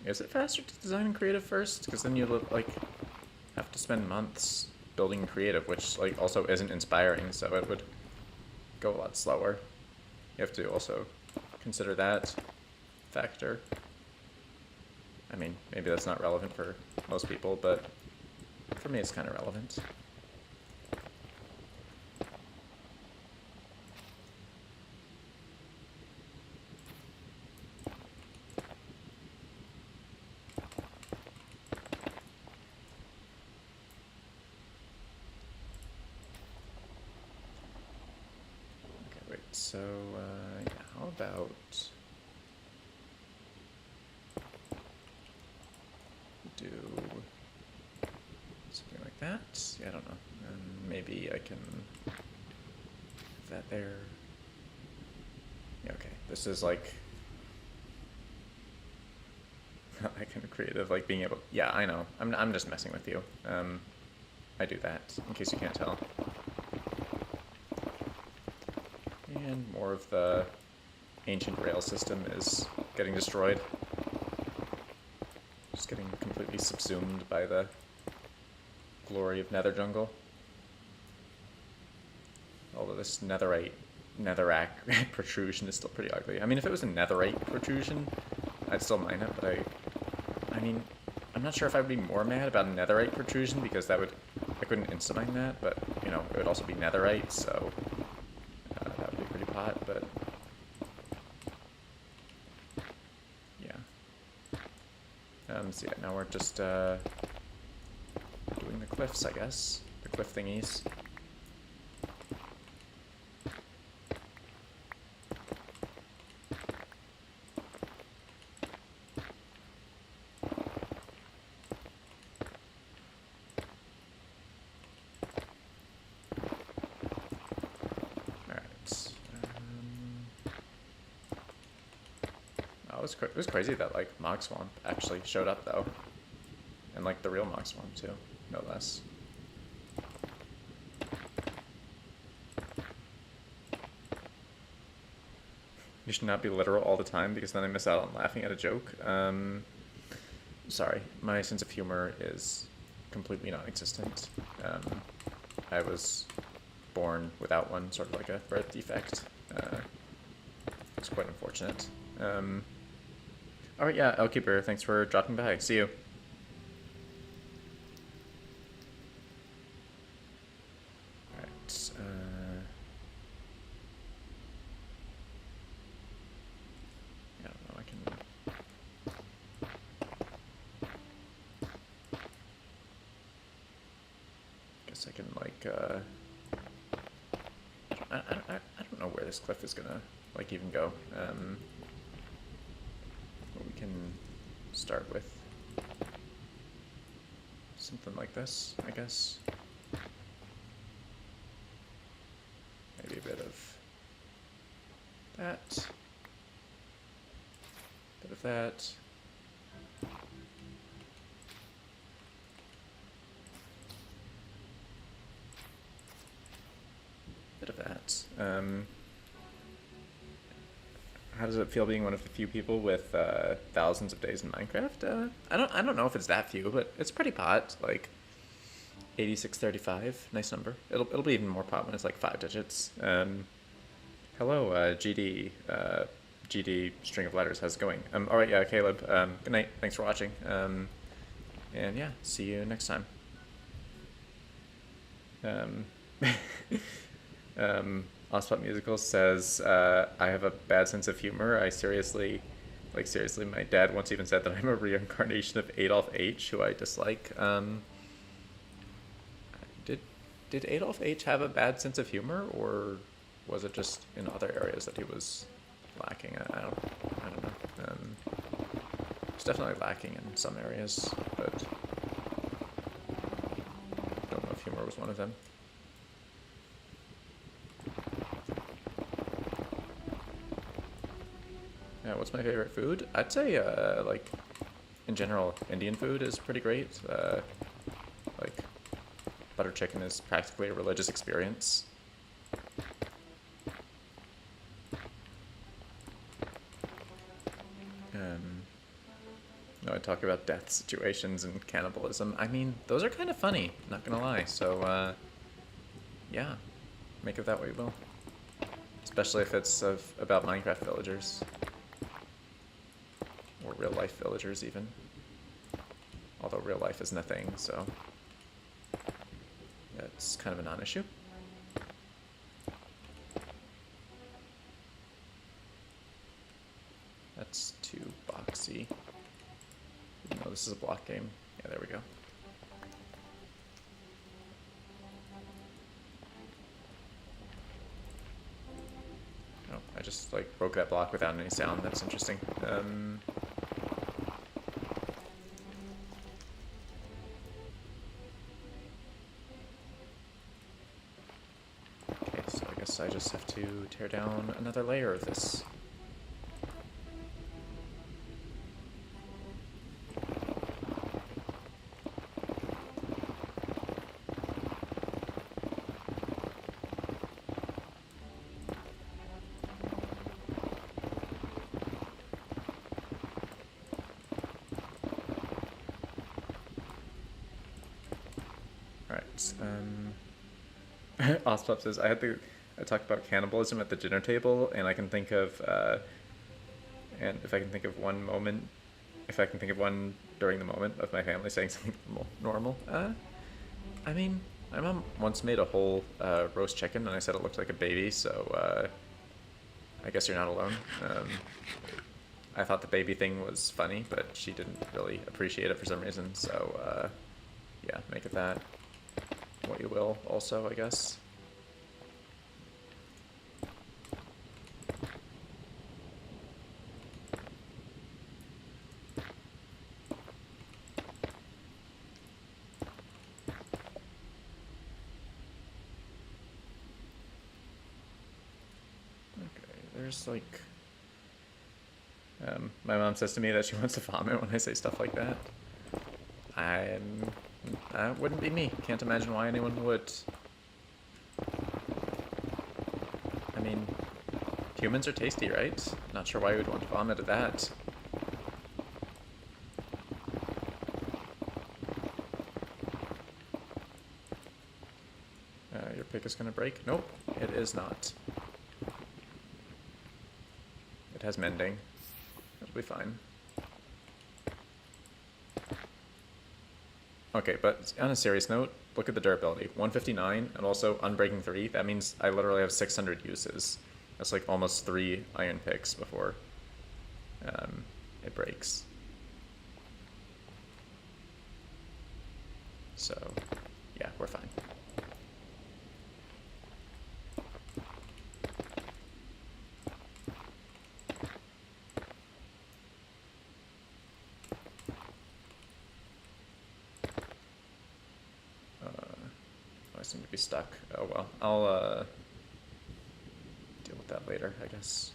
Speaker 1: Is it faster to design in creative first? Because then you like have to spend months building creative, which like also isn't inspiring, so it would go a lot slower. You have to also consider that factor. I mean, maybe that's not relevant for most people, but for me it's kind of relevant. So, yeah, how about do something like that? Yeah, I don't know. Maybe I can put that there. Yeah, okay. This is like not that kind of creative, like being able... Yeah, I know. I'm just messing with you. I do that, in case you can't tell. And more of the ancient rail system is getting destroyed. Just getting completely subsumed by the glory of Nether Jungle. Although this netherite protrusion is still pretty ugly. I mean, if it was a netherite protrusion, I'd still mind it, but I mean, I'm not sure if I would be more mad about a netherite protrusion, because I couldn't insta-mine that, but, you know, it would also be netherite, so that would be pretty pot, but yeah. So yeah, now we're just doing the cliffs, I guess. The cliff thingies. It was crazy that, like, Mog Swamp actually showed up, though. And, like, the real Mog Swamp, too. No less. You should not be literal all the time, because then I miss out on laughing at a joke. Sorry. My sense of humor is completely non-existent. I was born without one, sort of like a birth defect. It's quite unfortunate. Alright, yeah, Elkeeper, thanks for dropping by. See you. Alright, yeah, I don't know, I can... Guess I can, like, I don't know where this cliff is gonna, like, even go. We can start with something like this, I guess. Maybe a bit of that. Bit of that. Bit of that. How does it feel being one of the few people with thousands of days in Minecraft? I don't know if it's that few, but it's pretty pot. Like 8635, nice number. It'll be even more pot when it's like 5 digits. Hello, GD string of letters. How's it going? All right, yeah, Caleb. Good night. Thanks for watching. And yeah, see you next time. Ospot Musical says, I have a bad sense of humor. Seriously, my dad once even said that I'm a reincarnation of Adolf H, who I dislike. Did Adolf H have a bad sense of humor, or was it just in other areas that he was lacking? I don't know. It's definitely lacking in some areas, but I don't know if humor was one of them. Yeah, what's my favorite food? I'd say, like, in general, Indian food is pretty great. Like, butter chicken is practically a religious experience. No, I talk about death situations and cannibalism. I mean, those are kind of funny, not gonna lie. So, yeah, make of that what you will. Especially if it's about Minecraft villagers. Or real life villagers, even. Although real life isn't a thing, so that's kind of a non-issue. That's too boxy. Even though this is a block game. Yeah, there we go. Oh, I just like broke that block without any sound. That's interesting. Okay, so I guess I just have to tear down another layer of this. Ospop says, I talked about cannibalism at the dinner table, and I can think of, and if I can think of one moment, if I can think of one during the moment of my family saying something normal. I mean, my mom once made a whole roast chicken, and I said it looked like a baby, so I guess you're not alone. I thought the baby thing was funny, but she didn't really appreciate it for some reason, so yeah, make it that. What you will, also, I guess. There's like, my mom says to me that she wants to vomit when I say stuff like that. That wouldn't be me. Can't imagine why anyone would. I mean, humans are tasty, right? Not sure why you would want to vomit at that. Your pick is gonna break? Nope, it is not. It has mending. It'll be fine. Okay, but on a serious note, look at the durability. 159 and also unbreaking 3. That means I literally have 600 uses. That's like almost 3 iron picks before it breaks. So, yeah, we're fine. I seem to be stuck. Oh well, I'll deal with that later, I guess.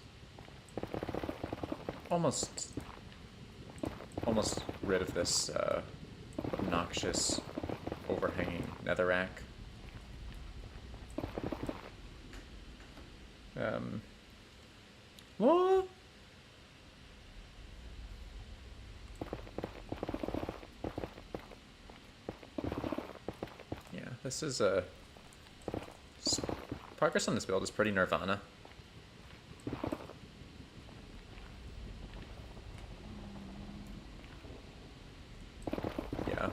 Speaker 1: Almost rid of this obnoxious overhanging netherrack. What? Yeah, this is a progress on this build is pretty nirvana. Yeah,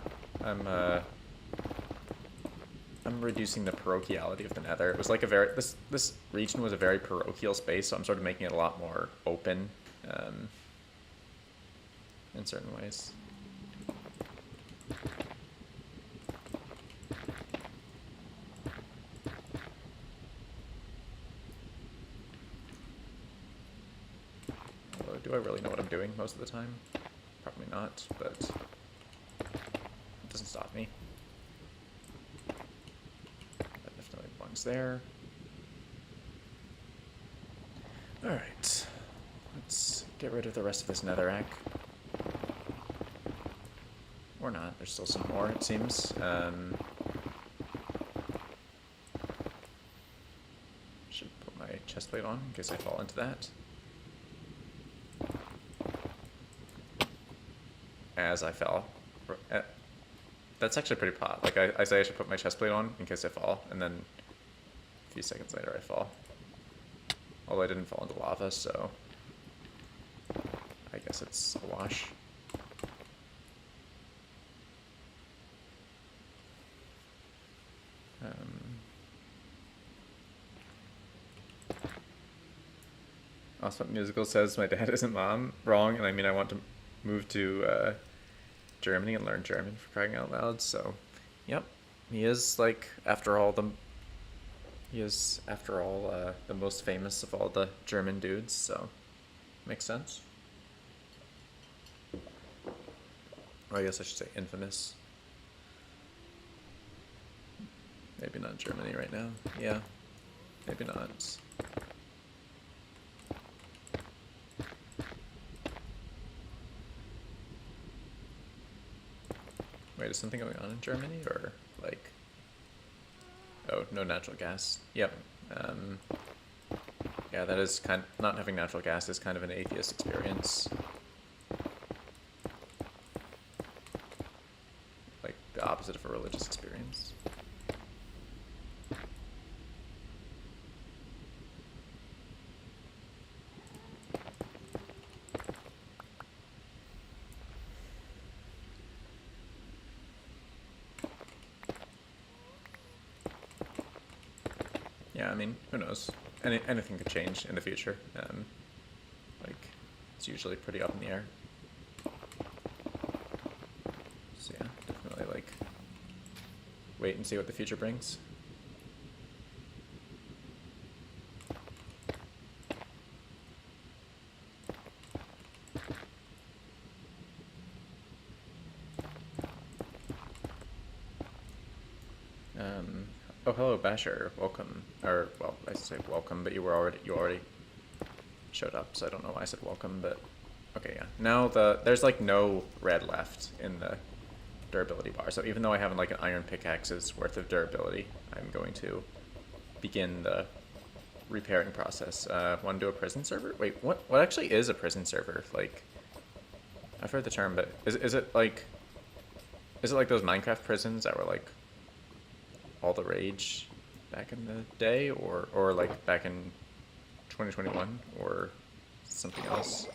Speaker 1: I'm reducing the parochiality of the Nether. It was like a very this region was a very parochial space, so I'm sort of making it a lot more open in certain ways. Although, do I really know what I'm doing most of the time? Probably not, but it doesn't stop me. That definitely belongs there. Alright, let's get rid of the rest of this netherrack. Or not, there's still some more, it seems. Should put my chestplate on in case I fall into that. As I fell. That's actually pretty pot. Like, I say I should put my chestplate on in case I fall, and then a few seconds later I fall. Although I didn't fall into lava, so I guess it's a wash. Awesome Musical says my dad isn't mom. Wrong, and I mean I want to move to Germany and learn German, for crying out loud. So, yep, he is like after all the most famous of all the German dudes. So, makes sense. Or I guess I should say infamous. Maybe not Germany right now. Yeah, maybe not. Wait, is something going on in Germany, or like? Oh, no natural gas. Yep. Yeah, that is not having natural gas is kind of an atheist experience. Like the opposite of a religious experience. yeah, I mean, who knows? Anything could change in the future. Like, it's usually pretty up in the air. So yeah, definitely like wait and see what the future brings. Oh, hello, Basher. Welcome. Or, well, I say welcome, but you already showed up, so I don't know why I said welcome, but okay, yeah. Now there's like no red left in the durability bar, so even though I have like an iron pickaxe's worth of durability, I'm going to begin the repairing process. Want to do a prison server? Wait, what actually is a prison server? Like, I've heard the term, but is it like those Minecraft prisons that were like all the rage back in the day, or like back in 2021, or something else?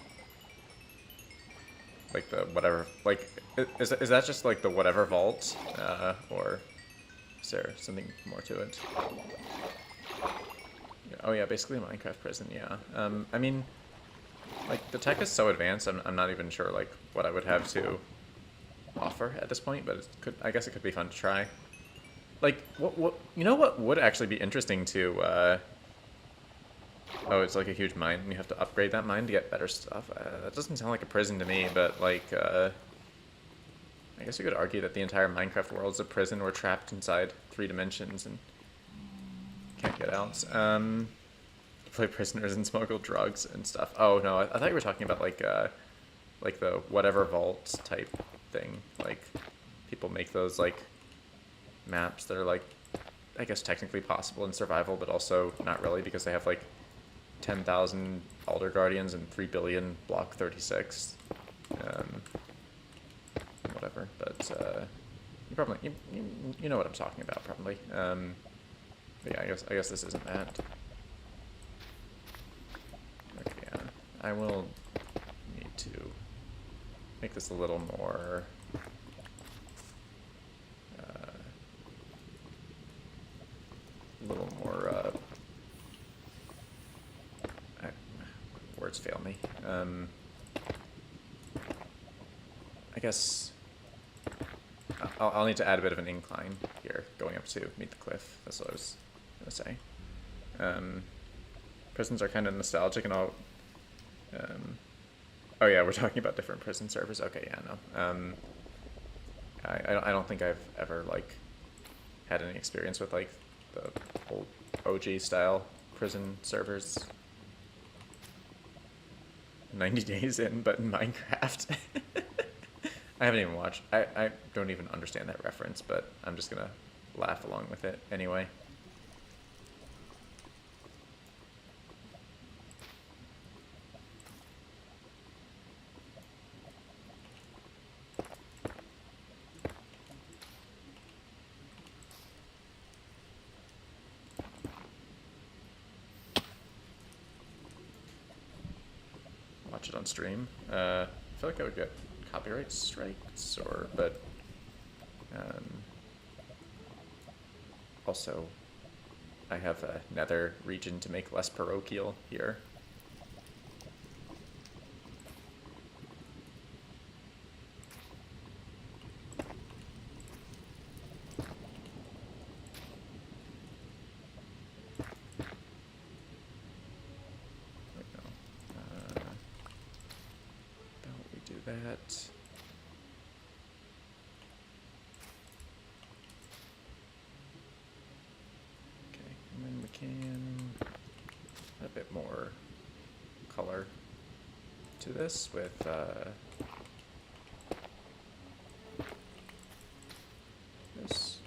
Speaker 1: Like the whatever, like, is that just like the whatever vault, or is there something more to it? Yeah, oh yeah, basically a Minecraft prison, yeah. I mean, like, the tech is so advanced, I'm not even sure, like, what I would have to offer at this point, but I guess it could be fun to try. Like, you know what would actually be interesting to, oh, it's like a huge mine, and you have to upgrade that mine to get better stuff. That doesn't sound like a prison to me, but, like, I guess you could argue that the entire Minecraft world is a prison. We're trapped inside 3 dimensions and can't get out. Play prisoners and smuggle drugs and stuff. Oh, no, I thought you were talking about, like the whatever vault type thing. Like, people make those, like, maps that are, like, I guess technically possible in survival, but also not really, because they have, like, 10,000 Alder Guardians and 3 billion Block 36. Whatever, but you probably you know what I'm talking about, probably. But yeah, I guess this isn't that. Okay, yeah, I will need to make this a little more. Words fail me. I guess I'll need to add a bit of an incline here, going up to meet the cliff. That's what I was gonna say. Prisons are kind of nostalgic, and all. Oh yeah, we're talking about different prison servers. Okay, yeah, no. I don't think I've ever like had any experience with like the old OG style prison servers. 90 days in, but in Minecraft. I haven't even watched. I don't even understand that reference, but I'm just gonna laugh along with it anyway. Watch it on stream. I feel like I would get copyright strikes, but also I have a nether region to make less parochial here. That. Okay, and then we can add a bit more color to this with this.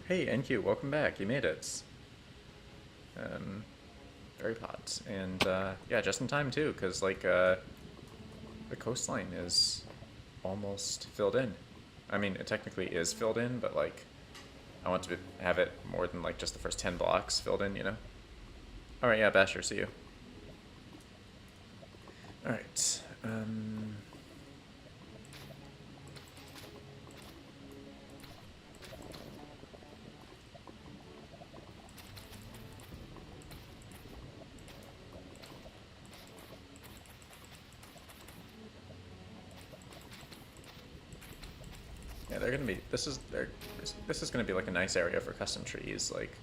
Speaker 1: Hey, NQ, welcome back. You made it. Very pods. And, yeah, just in time, too, because, like, the coastline is almost filled in. I mean, it technically is filled in, but, like, I want to have it more than, like, just the first 10 blocks filled in, you know? Alright, yeah, Basher, see you. Alright, they're gonna be. This is gonna be like a nice area for custom trees, like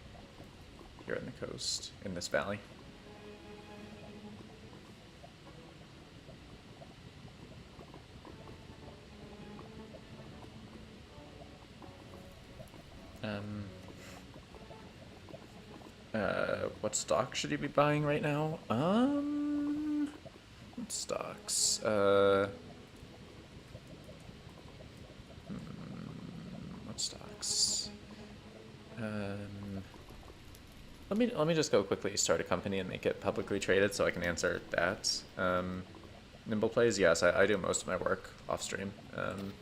Speaker 1: here in the coast in this valley. What stock should you be buying right now? What stocks? What stocks? Let me just go quickly start a company and make it publicly traded so I can answer that. Nimble plays, yes, I do most of my work off stream. And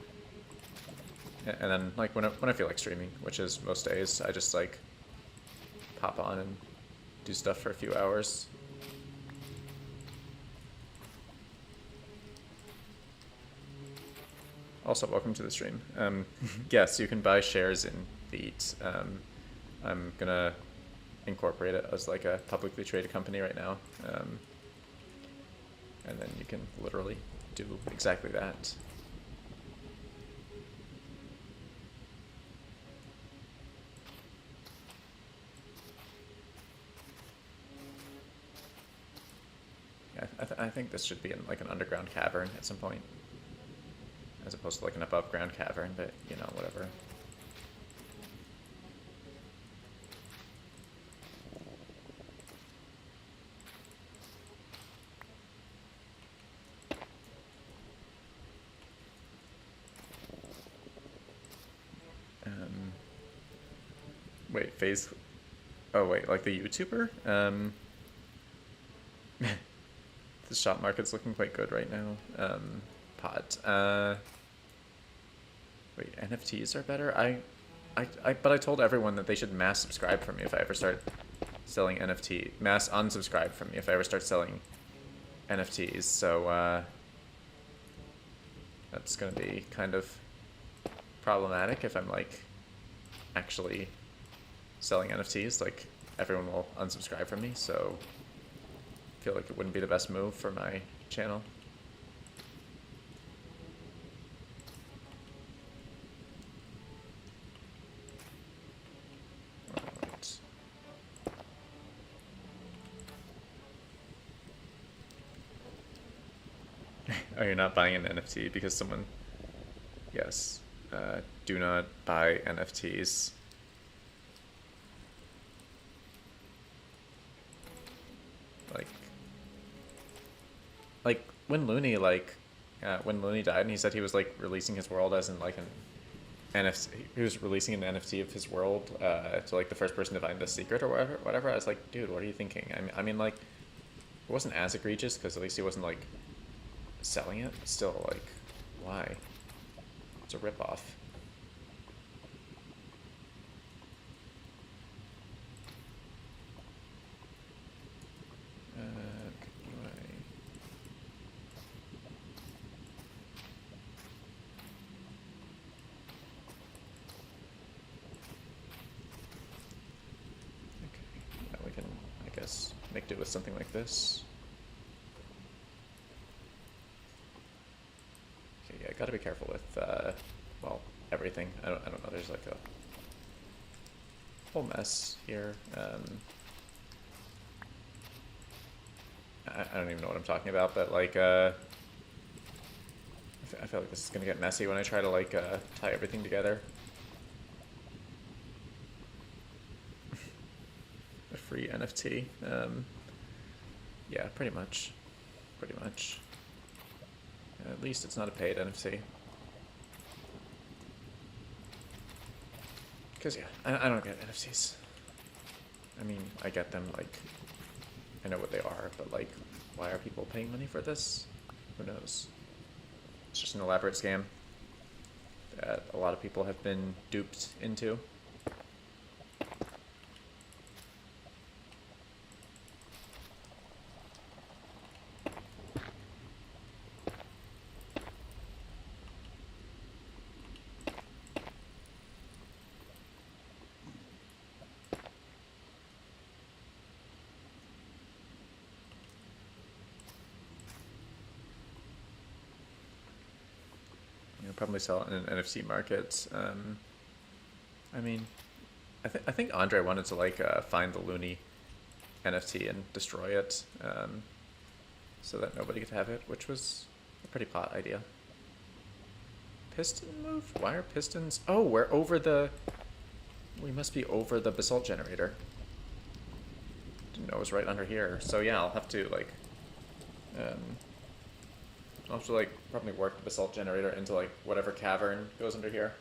Speaker 1: then like when I feel like streaming, which is most days, I just like pop on and do stuff for a few hours. Also, welcome to the stream. Yes, you can buy shares in Beat. I'm gonna incorporate it as like a publicly traded company right now. And then you can literally do exactly that. Yeah, I think this should be in like an underground cavern at some point, as opposed to like an above ground cavern, but you know, whatever. Wait, phase. Oh wait, like the YouTuber? The shop market's looking quite good right now. Pot. Wait, NFTs are better? But I told everyone that they should mass subscribe from me if I ever start selling NFT. Mass unsubscribe from me if I ever start selling NFTs. So, that's gonna be kind of problematic if I'm like actually selling NFTs. Like, everyone will unsubscribe from me, so I feel like it wouldn't be the best move for my channel. Right. Oh, you're not buying an NFT because someone... Yes. Do not buy NFTs. Like when Looney died and he said he was like releasing his world as in like an NFT, he was releasing an NFT of his world to like the first person to find the secret or whatever. I was like, dude, what are you thinking? I mean like, it wasn't as egregious because at least he wasn't like selling it. Still, like, why? It's a ripoff. Make do with something like this. Okay, yeah, gotta be careful with, well, everything. I don't know, there's like a whole mess here. I don't even know what I'm talking about, but like, I feel like this is gonna get messy when I try to like, tie everything together. A free NFT. Yeah, pretty much. Pretty much. At least it's not a paid NFT. Because, yeah, I don't get NFTs. I mean, I get them, like, I know what they are, but, like, why are people paying money for this? Who knows? It's just an elaborate scam that a lot of people have been duped into. probably sell it in an NFC market. I mean, I think Andre wanted to like find the Looney NFT and destroy it, so that nobody could have it, which was a pretty pot idea. Piston move? Why are pistons? Oh, we're over the. We must be over the basalt generator. Didn't know it was right under here. So yeah, I'll have to like. I'll have to like probably work the basalt generator into like whatever cavern goes under here.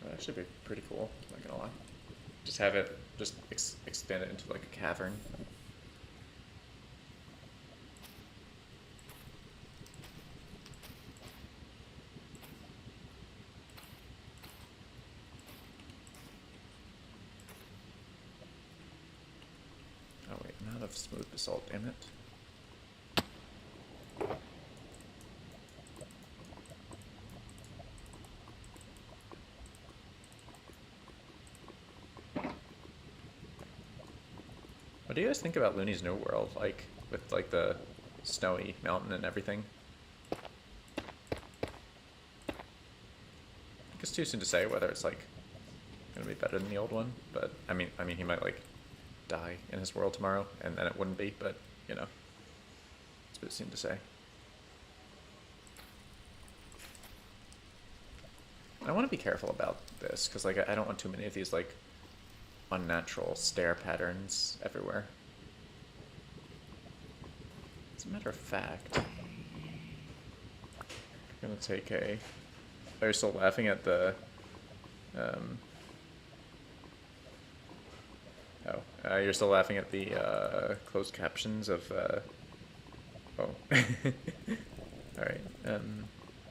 Speaker 1: That'd actually be pretty cool, not gonna lie. Just have it, just expand it into like a cavern. Oh wait, I'm out of smooth basalt, damn it. What do you guys think about Looney's New World, like, with, like, the snowy mountain and everything? I think it's too soon to say whether it's, like, gonna be better than the old one, but, I mean, he might, like, die in his world tomorrow, and then it wouldn't be, but, you know, it's a bit soon to say. I want to be careful about this, because, like, I don't want too many of these, like, unnatural stair patterns everywhere. As a matter of fact, I'm gonna take a. Are you still laughing at the? You're still laughing at the closed captions of. Oh. All right.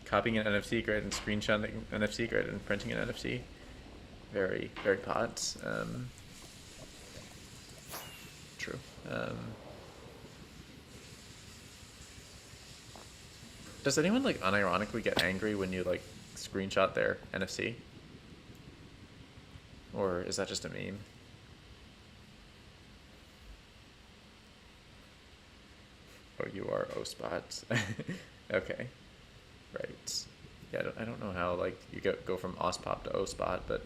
Speaker 1: Copying an NFC grid and screenshotting an NFC grid and printing an NFC. Very, very pot. True. Does anyone like unironically get angry when you like screenshot their NFC? Or is that just a meme? Oh, you are O-spot. Okay. Right. Yeah, I don't know how like you go from OSPOP to O-spot, but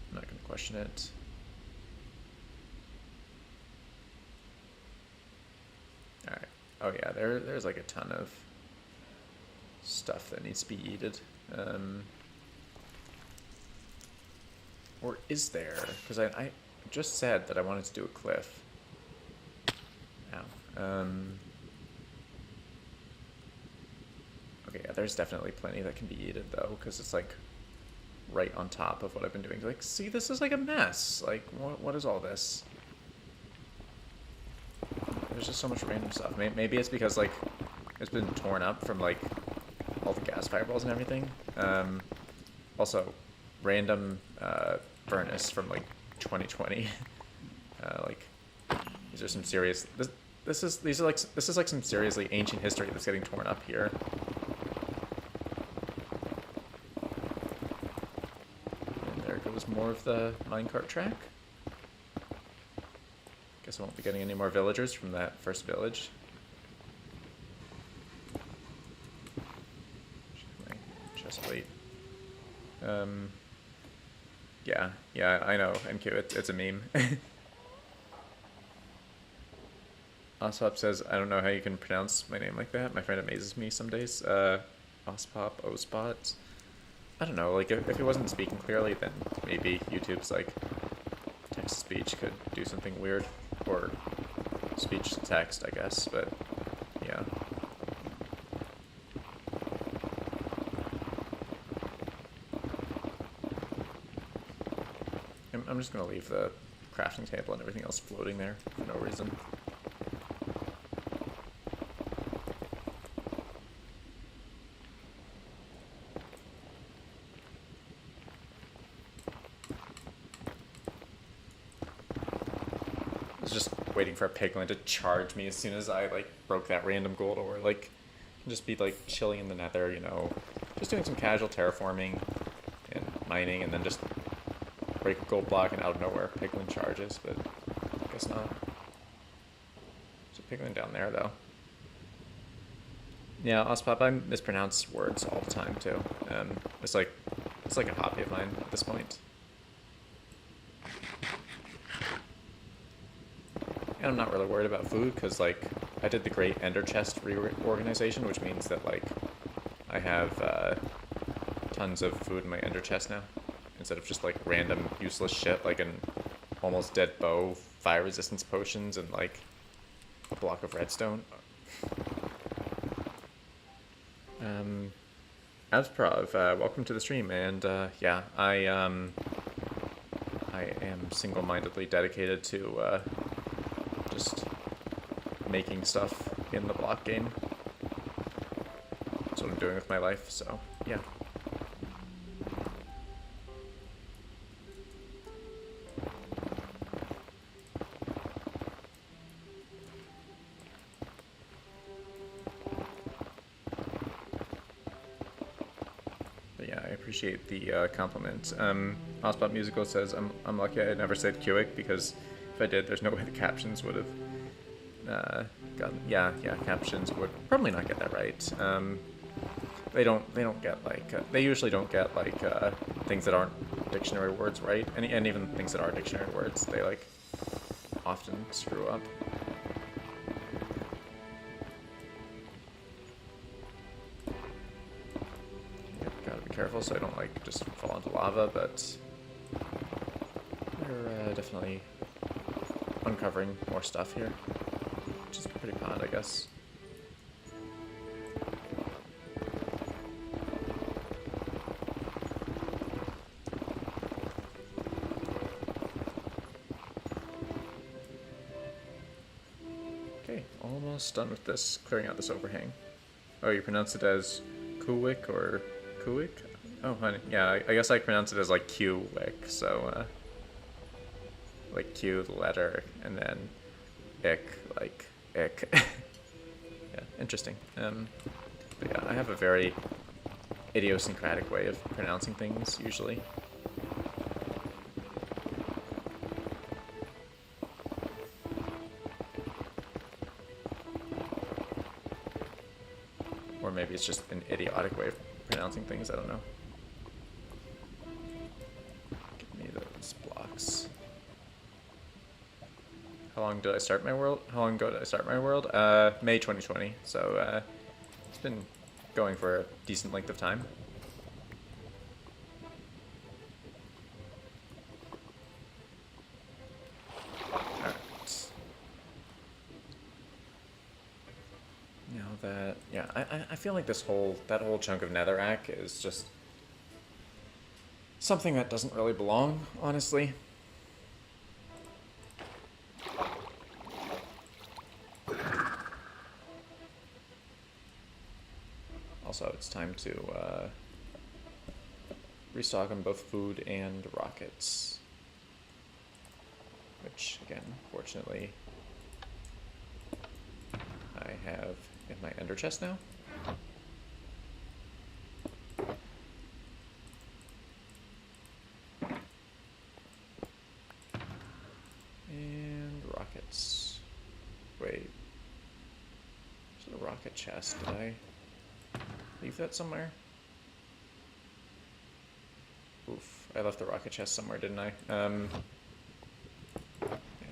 Speaker 1: I'm not going to question it. Alright. Oh yeah, there's like a ton of stuff that needs to be yeeted. Or is there? Because I just said that I wanted to do a cliff. Ow. Okay, yeah, there's definitely plenty that can be yeeted though, because it's like right on top of what I've been doing. Like, see, this is like a mess. Like, what is all this? There's just so much random stuff. Maybe it's because like it's been torn up from like all the gas fireballs and everything. Also, random furnace from like 2020. Like, these are some serious. This is like some seriously ancient history that's getting torn up here. Was more of the minecart track. Guess I won't be getting any more villagers from that first village. My chest plate. Yeah, I know, MQ, it's a meme. Ospop says, I don't know how you can pronounce my name like that. My friend amazes me some days. Ospop, Ospot. I don't know, like, if he wasn't speaking clearly, then maybe YouTube's, like, text-to-speech could do something weird. Or speech-to-text, I guess, but, yeah. I'm just gonna leave the crafting table and everything else floating there for no reason. Waiting for a piglin to charge me as soon as I like broke that random gold ore. Like, just be like chilling in the nether, you know, just doing some casual terraforming and mining, and then just break a gold block and out of nowhere piglin charges, but I guess not. There's a piglin down there though. Yeah, Ospop, I mispronounce words all the time too. It's like a hobby of mine at this point. And I'm not really worried about food because like I did the Great Ender Chest reorganization, which means that like I have tons of food in my Ender Chest now, instead of just like random useless shit like an almost dead bow, fire resistance potions, and like a block of redstone. Asprov, welcome to the stream, and yeah, I am single-mindedly dedicated to just making stuff in the block game. That's what I'm doing with my life, so yeah. Appreciate the compliment. Hotspot Musical says, I'm lucky I never said Kewick, because if I did, there's no way the captions would have gotten... Yeah, captions would probably not get that right. They don't get, like... they usually don't get, like, things that aren't dictionary words right, and even things that are dictionary words, they, like, often screw up. Careful so I don't like just fall into lava, but we're definitely uncovering more stuff here, which is pretty fun, I guess. Okay, almost done with this, clearing out this overhang. Oh, you pronounce it as Kuwick or Kuwick? Oh, honey. Yeah, I guess I pronounce it as like Q-wick, so, like Q, the letter, and then ick, like ick. Yeah, interesting. But yeah, I have a very idiosyncratic way of pronouncing things, usually. Or maybe it's just an idiotic way of pronouncing things, I don't know. How long did I start my world? How long ago did I start my world? May 2020. So it's been going for a decent length of time. Alright. Now that, yeah, I feel like that whole chunk of netherrack is just something that doesn't really belong, honestly. Also, it's time to restock on both food and rockets. Which, again, fortunately, I have in my ender chest now. And rockets. Wait. There's a rocket chest. Did I leave that somewhere? Oof, I left the rocket chest somewhere, didn't I? Yeah,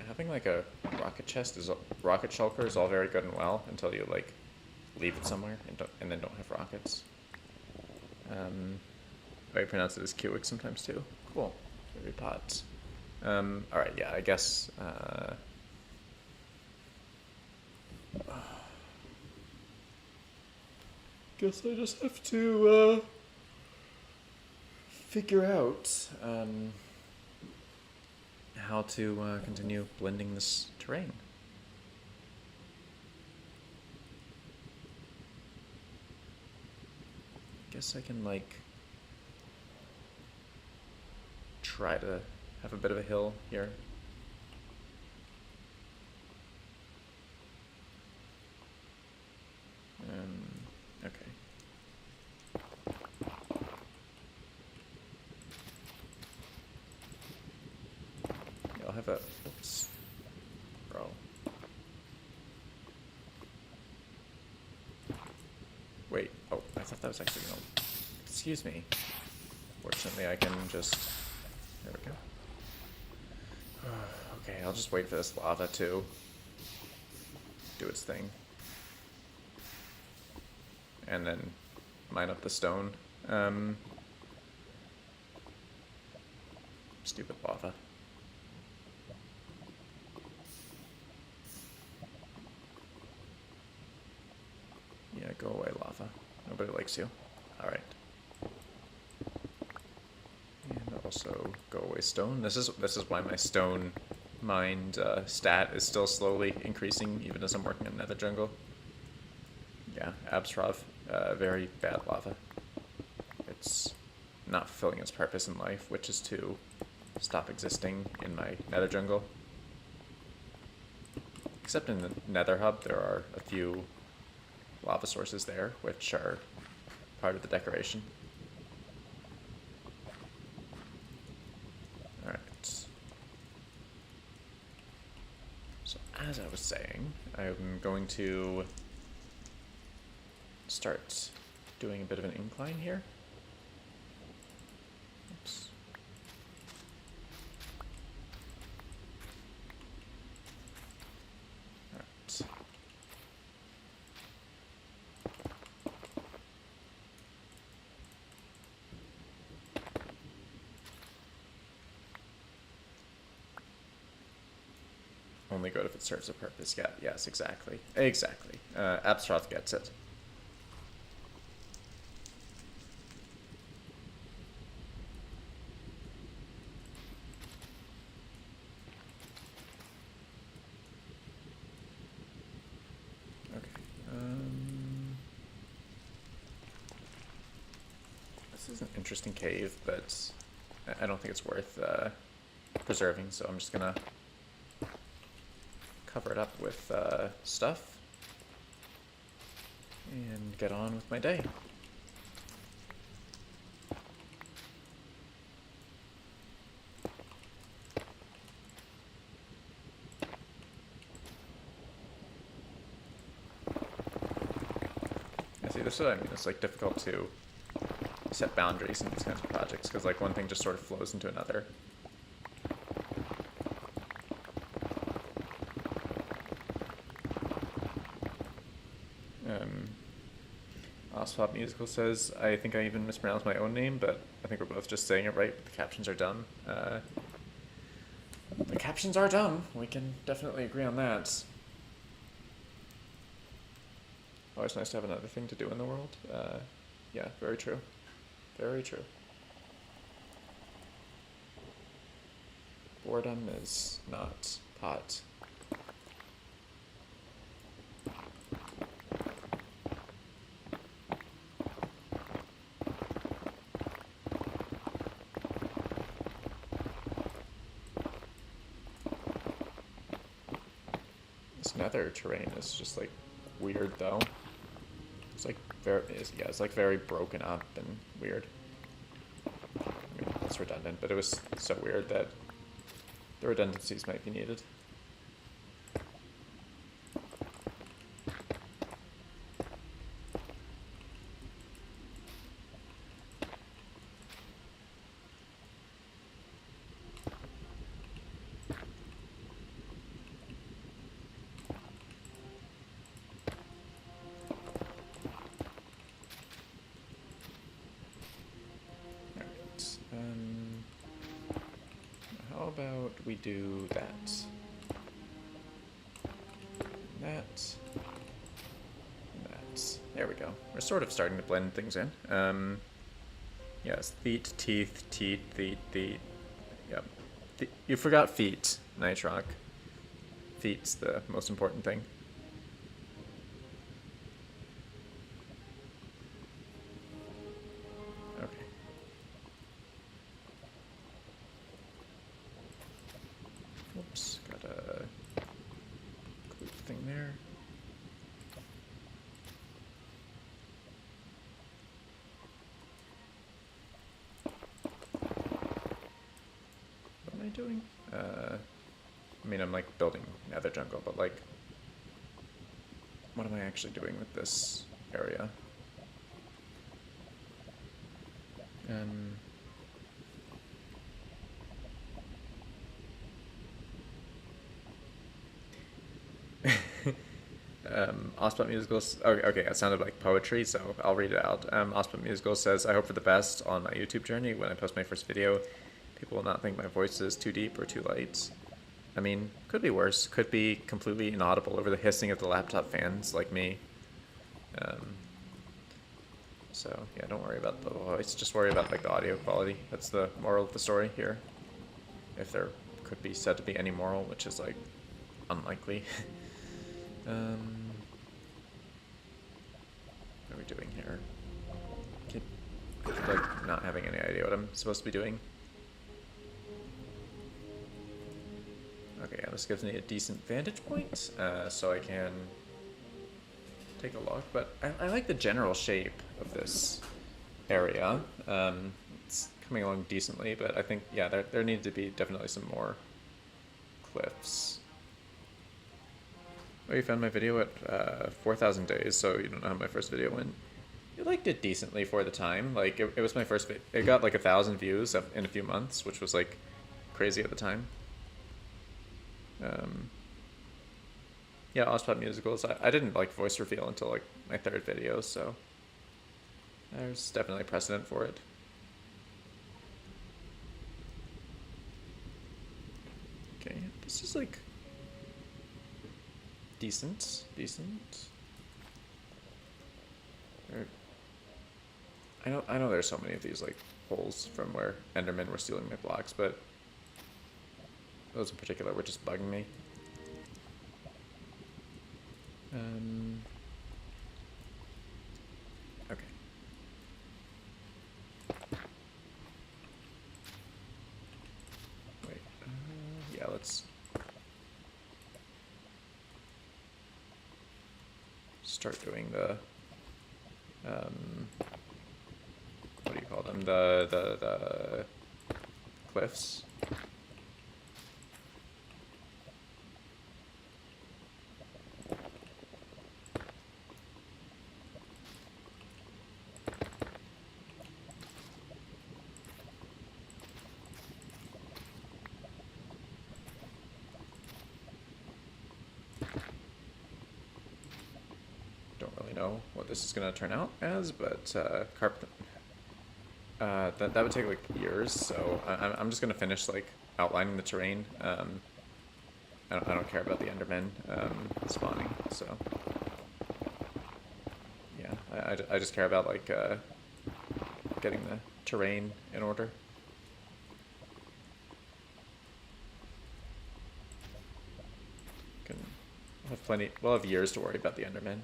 Speaker 1: having like a rocket shulker is all very good and well until you like leave it somewhere and then don't have rockets. I pronounce it as Kewick sometimes too. Cool. Very pots. Alright, yeah, I guess I just have to figure out how to continue blending this terrain. Guess I can like try to have a bit of a hill here. Okay. Yeah, I'll have a, oops, bro. Oh, I thought that was actually gonna... Excuse me. Fortunately, I can just... There we go. Okay, I'll just wait for this lava to do its thing. And then mine up the stone. Stupid lava. Yeah, go away, lava. Nobody likes you. Alright. And also go away, stone. This is why my stone mined stat is still slowly increasing, even as I'm working on Nether Jungle. Yeah, Absrov, very bad lava. It's not fulfilling its purpose in life, which is to stop existing in my Nether Jungle. Except in the Nether Hub, there are a few lava sources there, which are part of the decoration. Alright. So, as I was saying, I'm going to start doing a bit of an incline here. Oops. Alright. Only good if it serves a purpose. Yeah, yes, exactly. Exactly. Abstract gets it. This is an interesting cave, but I don't think it's worth preserving, so I'm just gonna cover it up with stuff and get on with my day. Yeah, see, this is what I mean. It's like difficult to set boundaries in these kinds of projects because like one thing just sort of flows into another. Oswald Musical says, I think I even mispronounced my own name, but I think we're both just saying it right, but the captions are dumb. The captions are dumb. We can definitely agree on that. Always nice to have another thing to do in the world. Yeah, very true. Very true. Boredom is not pot. This nether terrain is just like weird though. It's like it's like very broken up and weird. I mean, that's redundant, but it was so weird that the redundancies might be needed. How about we do that? That. There we go. We're sort of starting to blend things in. Yes, feet, teeth, feet. Yep. You forgot feet, Nitrock. Feet's the most important thing. Okay. Whoops, got a clue thing there. What am I doing? I mean, I'm like building Nether Jungle, but like, what am I actually doing with this area? Um, Ospot Musical. Okay, it sounded like poetry, so I'll read it out. Ospot Musical says, "I hope for the best on my YouTube journey. When I post my first video, people will not think my voice is too deep or too light. I mean, could be worse. Could be completely inaudible over the hissing of the laptop fans, like me. Um, so yeah, don't worry about the voice. Just worry about like the audio quality. That's the moral of the story here. If there could be said to be any moral, which is like unlikely." What are we doing here? Keep like not having any idea what I'm supposed to be doing. Okay, yeah, this gives me a decent vantage point, so I can take a look. But I like the general shape of this area. It's coming along decently, but I think, yeah, there need to be definitely some more cliffs. Oh, you found my video at 4,000 days, so you don't know how my first video went. You liked it decently for the time. Like, it was my first video. It got like 1,000 views in a few months, which was like crazy at the time. Yeah, Ospot Musicals. I didn't like voice reveal until like my third video, so there's definitely precedent for it. Okay, this is like decent. I know there's so many of these like holes from where Endermen were stealing my blocks, but those in particular were just bugging me. Okay. Wait. Yeah, let's start doing the what do you call them? The cliffs. Don't really know what this is gonna turn out as, but that would take like years, so I'm just gonna finish like outlining the terrain. I don't care about the Endermen spawning, so yeah, I just care about like getting the terrain in order. We'll have years to worry about the Endermen.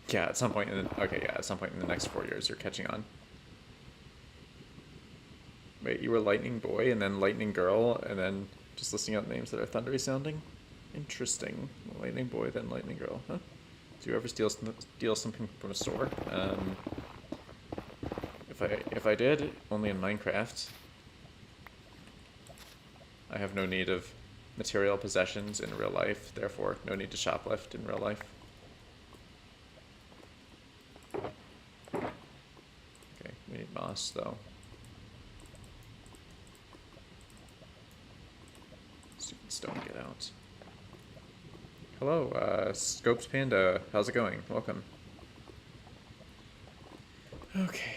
Speaker 1: Yeah, at some point at some point in the next 4 years, you're catching on. Wait, you were Lightning Boy and then Lightning Girl and then just listing out names that are thundery sounding? Interesting. Lightning Boy, then Lightning Girl, huh? Do you ever steal something from a store? If I did, only in Minecraft. I have no need of material possessions in real life, therefore no need to shoplift in real life. Okay, we need moss though. Stupid stone, get out. Hello, Scopes Panda, how's it going? Welcome. Okay.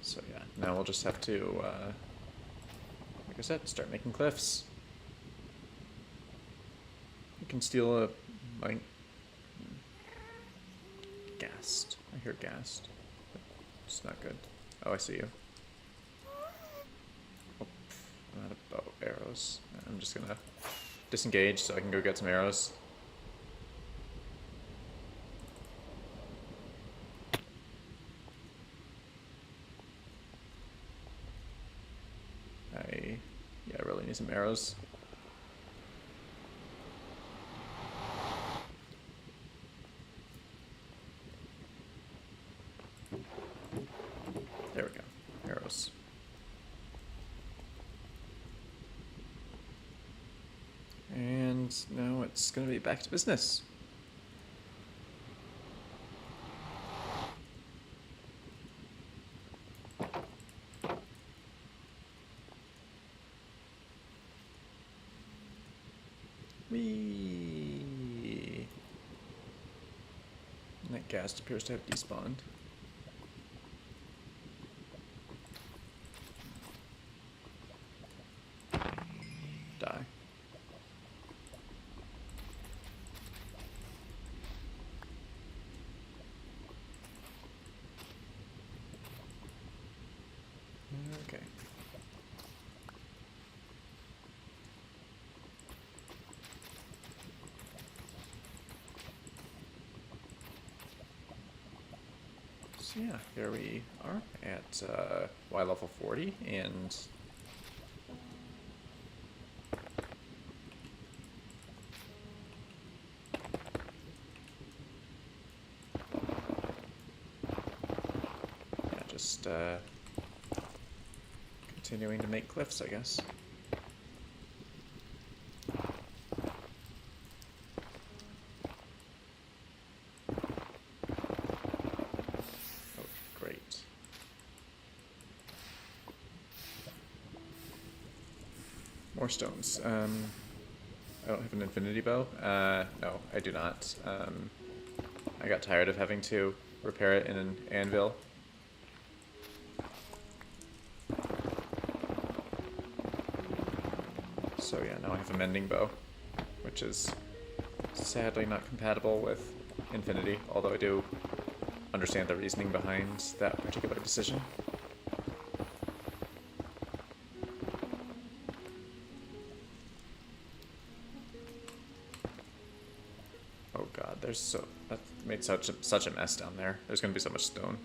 Speaker 1: So yeah, now we'll just have to, like I said, start making cliffs. You can steal a mine. Ghast. I hear ghast. It's not good. Oh, I see you. Oh, I'm out of bow arrows. I'm just gonna disengage so I can go get some arrows. I really need some arrows. it's gonna be back to business. Whee! And that ghast appears to have despawned. Die. Okay. So yeah, here we are at Y level 40, and yeah, just continuing to make cliffs, I guess. Oh, great. More stones. I don't have an infinity bow. No, I do not. I got tired of having to repair it in an anvil. So yeah, now I have a mending bow, which is sadly not compatible with infinity, although I do understand the reasoning behind that particular decision. Oh god, that made such a mess down there. There's gonna be so much stone.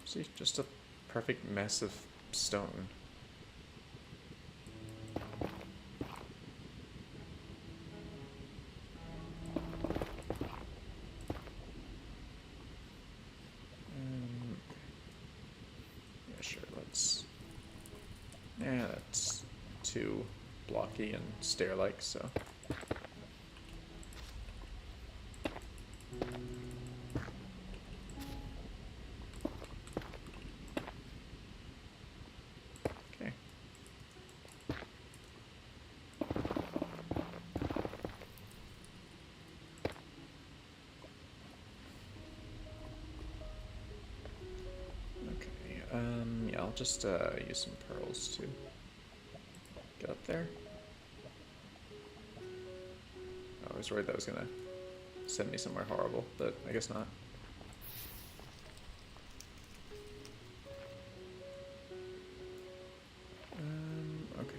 Speaker 1: See, just a perfect mess of stone. Yeah, sure, yeah, that's too blocky and stair-like, so. Okay. Yeah, I'll just use some pearls to get up there. Oh, I was worried that was gonna send me somewhere horrible, but I guess not. Okay.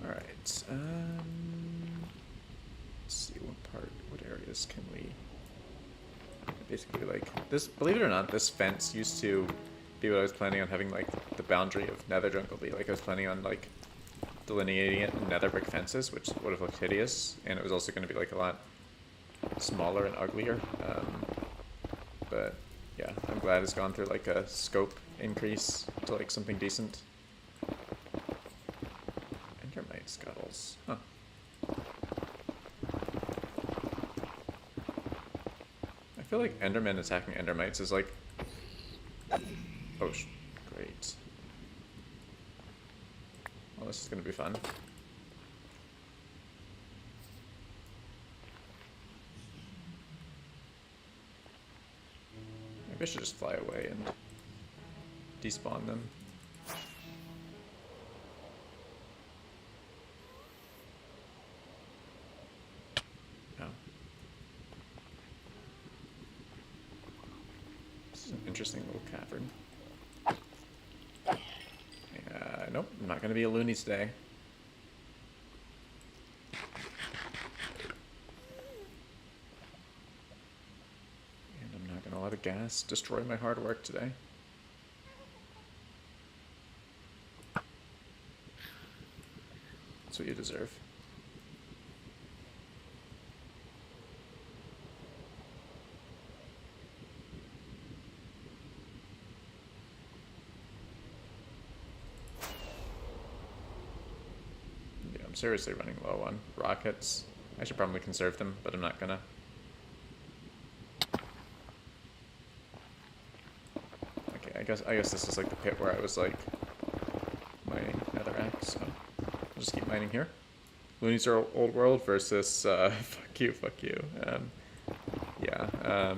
Speaker 1: Alright, let's see what areas can we basically, like, this, believe it or not, this fence used to be what I was planning on having, like, the boundary of Nether Jungle be. Like, I was planning on, like, delineating it in nether brick fences, which would have looked hideous, and it was also going to be, like, a lot smaller and uglier. But, yeah, I'm glad it's gone through, like, a scope increase to, like, something decent. Endermite scuttles. Huh. I feel like Endermen attacking Endermites is, like... Oh, great. Well, this is gonna be fun. Maybe I should just fly away and despawn them. No. This is an interesting little cavern. Nope, I'm not gonna be a loony today. And I'm not gonna let a gas destroy my hard work today. That's what you deserve. Yeah, I'm seriously running low on rockets. I should probably conserve them, but I'm not gonna. Okay, I guess this is like the pit where I was like my nether axe, so I'll just keep mining here. Loonies are old world versus fuck you. Yeah.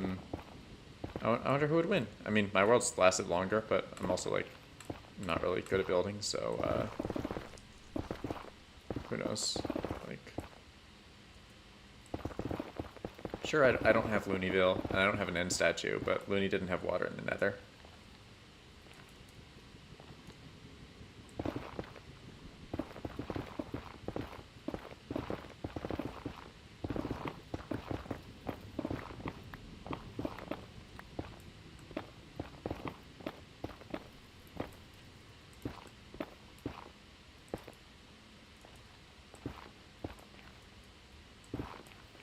Speaker 1: I wonder who would win. I mean, my world's lasted longer, but I'm also like not really good at building, so who knows? Like, sure, I don't have Looneyville, and I don't have an end statue, but Looney didn't have water in the Nether.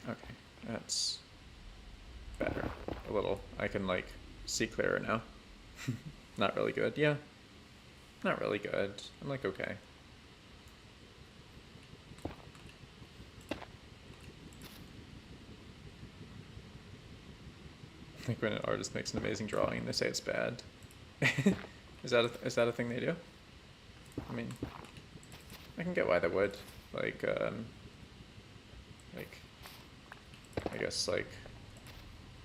Speaker 1: Okay, that's better. A little. I can, like, see clearer now. Not really good. Yeah. Not really good. I'm like, okay. Like when an artist makes an amazing drawing and they say it's bad. Is that a thing they do? I mean, I can get why they would. Like, I guess, like,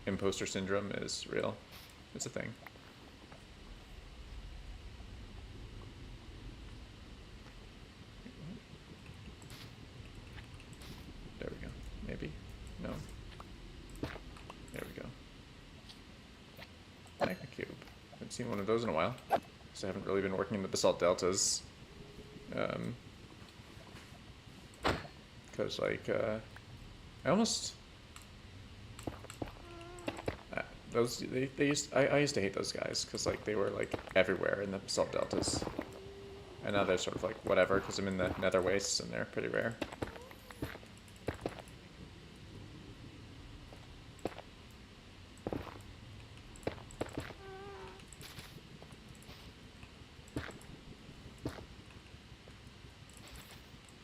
Speaker 1: imposter syndrome is real. It's a thing. There we go. Maybe? No. There we go. Magma cube. Haven't seen one of those in a while. So I haven't really been working in the basalt deltas. Because, like, I almost... those, I used to hate those guys, because, like, they were, like, everywhere in the basalt deltas. And now they're sort of, like, whatever, because I'm in the nether wastes, and they're pretty rare.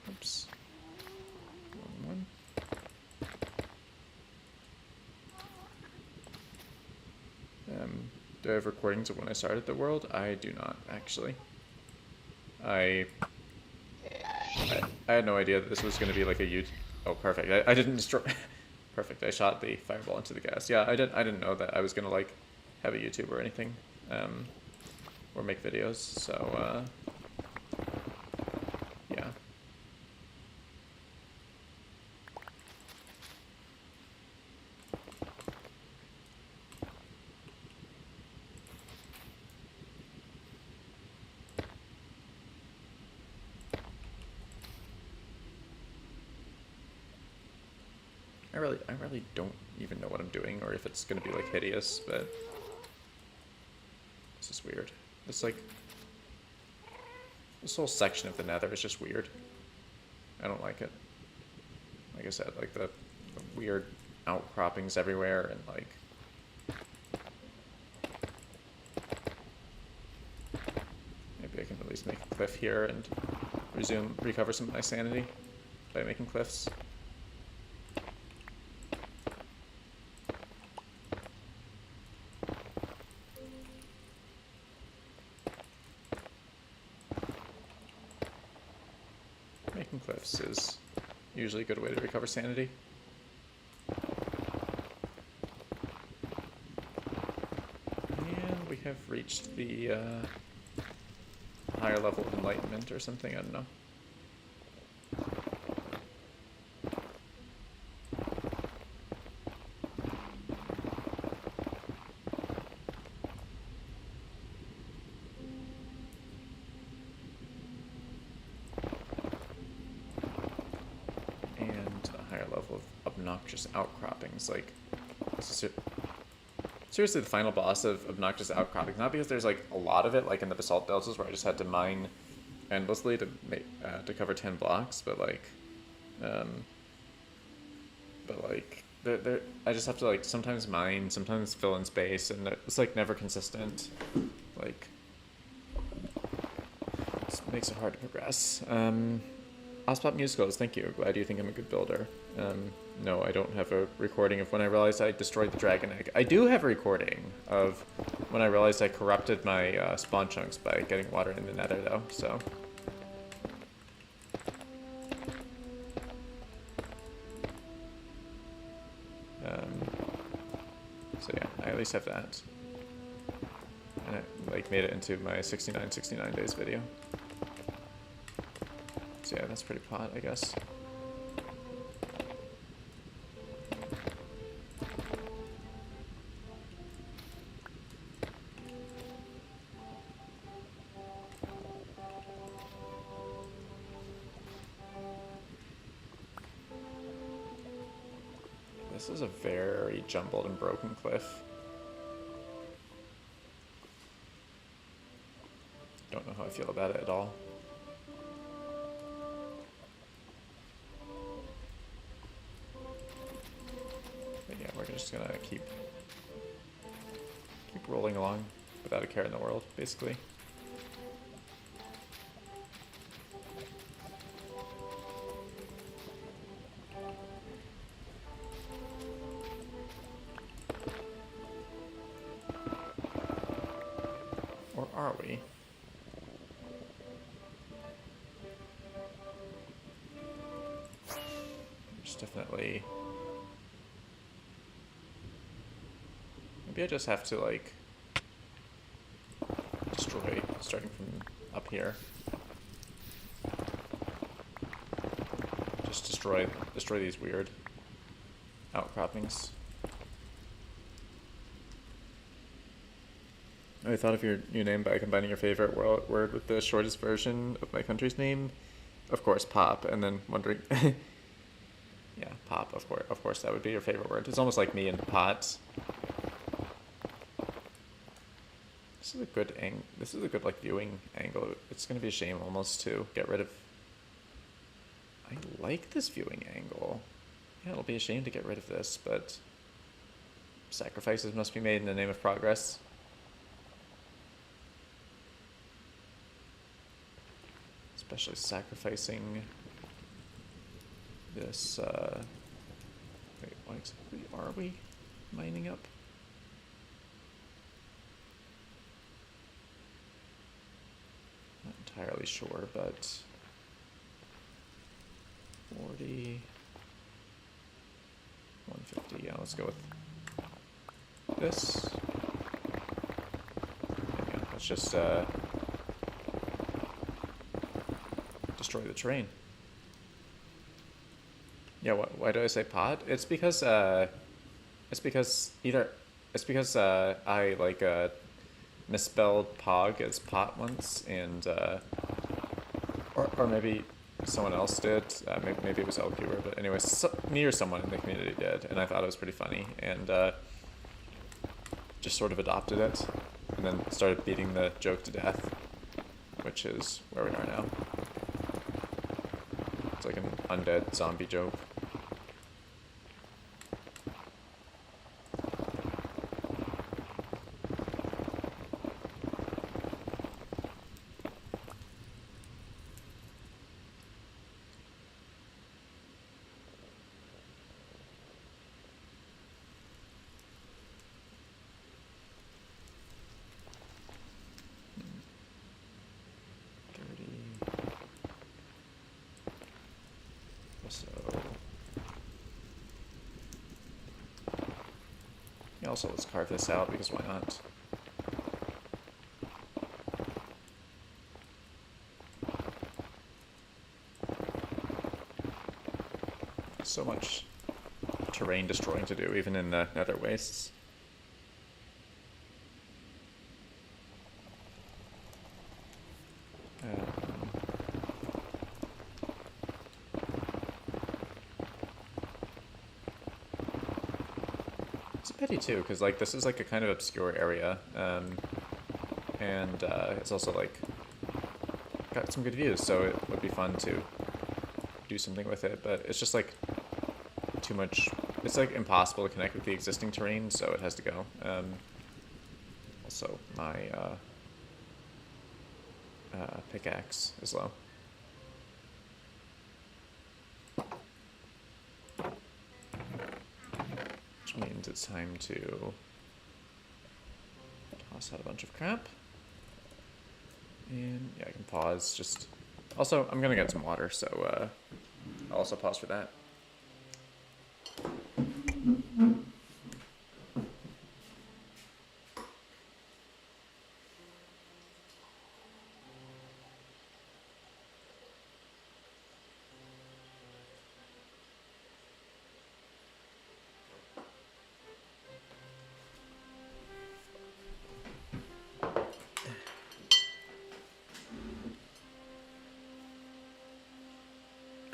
Speaker 1: Oops. Wrong one. Do I have recordings of when I started the world? I do not, actually. I had no idea that this was going to be like a YouTube... Oh, perfect. I didn't destroy... Perfect. I shot the fireball into the gas. Yeah, I didn't know that I was going to, like, have a YouTube or anything. Or make videos, so, yeah. I really don't even know what I'm doing, or if it's gonna be, like, hideous, but... This is weird. It's like... This whole section of the nether is just weird. I don't like it. Like I said, like, the weird outcroppings everywhere, and, like... Maybe I can at least make a cliff here and recover some of my sanity by making cliffs. Making cliffs is usually a good way to recover sanity. And we have reached the higher level of enlightenment or something, I don't know. And a higher level of obnoxious outcroppings, like, this is it. seriously the final boss of obnoxious outcroppings. Not because there's like a lot of it, like in the basalt deltas where I just had to mine endlessly to make to cover 10 blocks, but like, um, I just have to like sometimes mine, sometimes fill in space, and it's like never consistent. Like, it makes it hard to progress. Ospop Musicals, thank you. Glad you think I'm a good builder. No, I don't have a recording of when I realized I destroyed the dragon egg. I do have a recording of when I realized I corrupted my spawn chunks by getting water in the nether, though, so. So yeah, I at least have that. And I like made it into my 69 days video. So yeah, that's pretty pot, I guess. This is a very jumbled and broken cliff. Don't know how I feel about it at all. But yeah, we're just gonna keep rolling along without a care in the world, basically. Or are we? There's definitely... Maybe I just have to, like, destroy, starting from up here. Just destroy these weird outcroppings. I thought of your new name by combining your favorite word with the shortest version of my country's name. Of course, pop, and then wondering... Yeah, pop, of course that would be your favorite word. It's almost like me and pot. This is a good like viewing angle. It's gonna be a shame almost to get rid of... I like this viewing angle. Yeah, it'll be a shame to get rid of this, but sacrifices must be made in the name of progress. Especially sacrificing this, wait, what exactly are we mining up? Not entirely sure, but 40, 150, yeah, let's go with this. Yeah, let's just, destroy the terrain. Yeah, why do I say pot? It's because I like misspelled pog as pot once, and or maybe someone else did. Maybe it was LQer, but anyway, me or someone in the community did, and I thought it was pretty funny, and just sort of adopted it, and then started beating the joke to death, which is where we are now. It's like an undead zombie joke. Also, let's carve this out, because why not? So much terrain destroying to do, even in the nether wastes. It's a pity too, because like this is like a kind of obscure area, and it's also like got some good views, so it would be fun to do something with it. But it's just like too much. It's like impossible to connect with the existing terrain, so it has to go. Also, my pickaxe is low. Which means it's time to toss out a bunch of crap. And yeah, I can pause. Just also, I'm gonna get some water, so I'll also pause for that.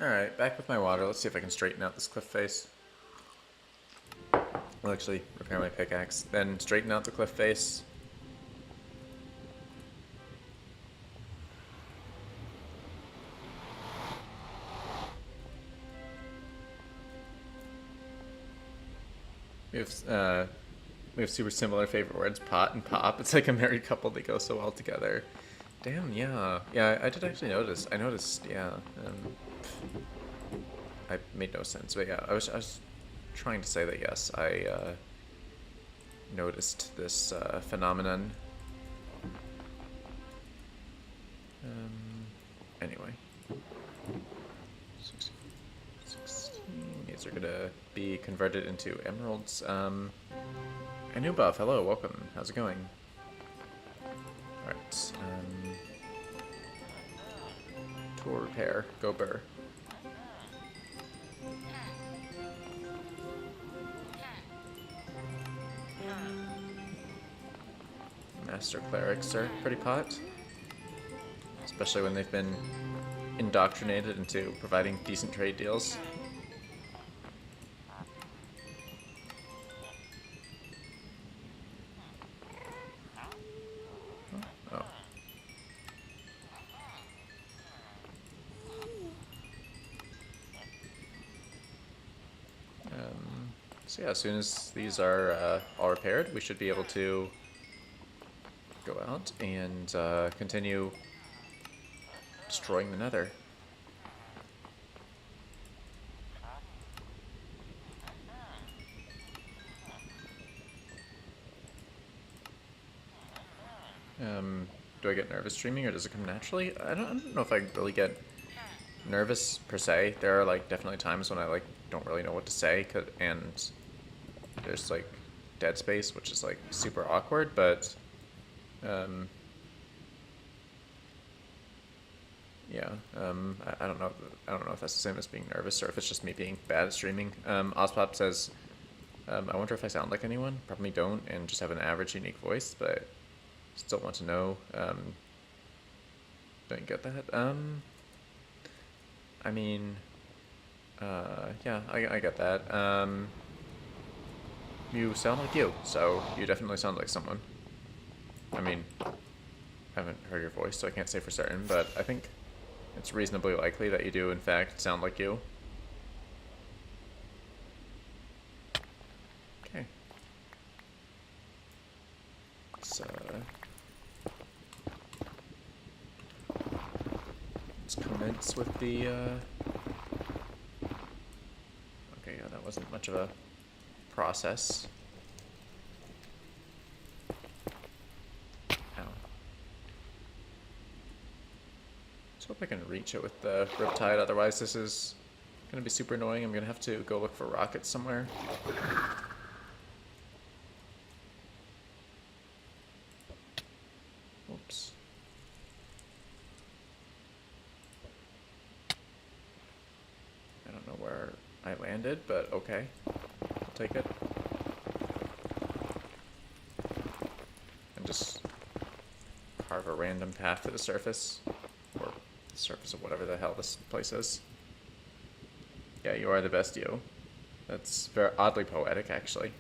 Speaker 1: Alright, back with my water. Let's see if I can straighten out this cliff face. I'll actually repair my pickaxe, then straighten out the cliff face. We have super similar favorite words, pot and pop. It's like a married couple, they go so well together. Damn, yeah. Yeah, I did actually notice. I noticed, yeah. I made no sense, but yeah, I was trying to say that yes, I noticed this phenomenon. Anyway. 16. These are gonna be converted into emeralds. Anubuff, hello, welcome. How's it going? Alright, tool repair, go burr. Master clerics are pretty pot, especially when they've been indoctrinated into providing decent trade deals. Oh. So yeah, as soon as these are all repaired, we should be able to go out and continue destroying the Nether. Do I get nervous streaming, or does it come naturally? I don't know if I really get nervous per se. There are like definitely times when I like don't really know what to say, and there's like dead space, which is like super awkward. But yeah, I don't know. I don't know if that's the same as being nervous, or if it's just me being bad at streaming. Ozpop says, I wonder if I sound like anyone. Probably don't, and just have an average unique voice, but still want to know. Don't get that? I mean, yeah, I get that. You sound like you, so you definitely sound like someone. I mean, I haven't heard your voice, so I can't say for certain, but I think it's reasonably likely that you do, in fact, sound like you. Okay. So, let's commence with the, okay, yeah, that wasn't much of a process. Let's hope I can reach it with the Riptide, otherwise this is going to be super annoying. I'm going to have to go look for rockets somewhere. Oops. I don't know where I landed, but okay. I'll take it. And just carve a random path to the surface. Or the surface of whatever the hell this place is. Yeah, you are the best, you. That's very oddly poetic, actually.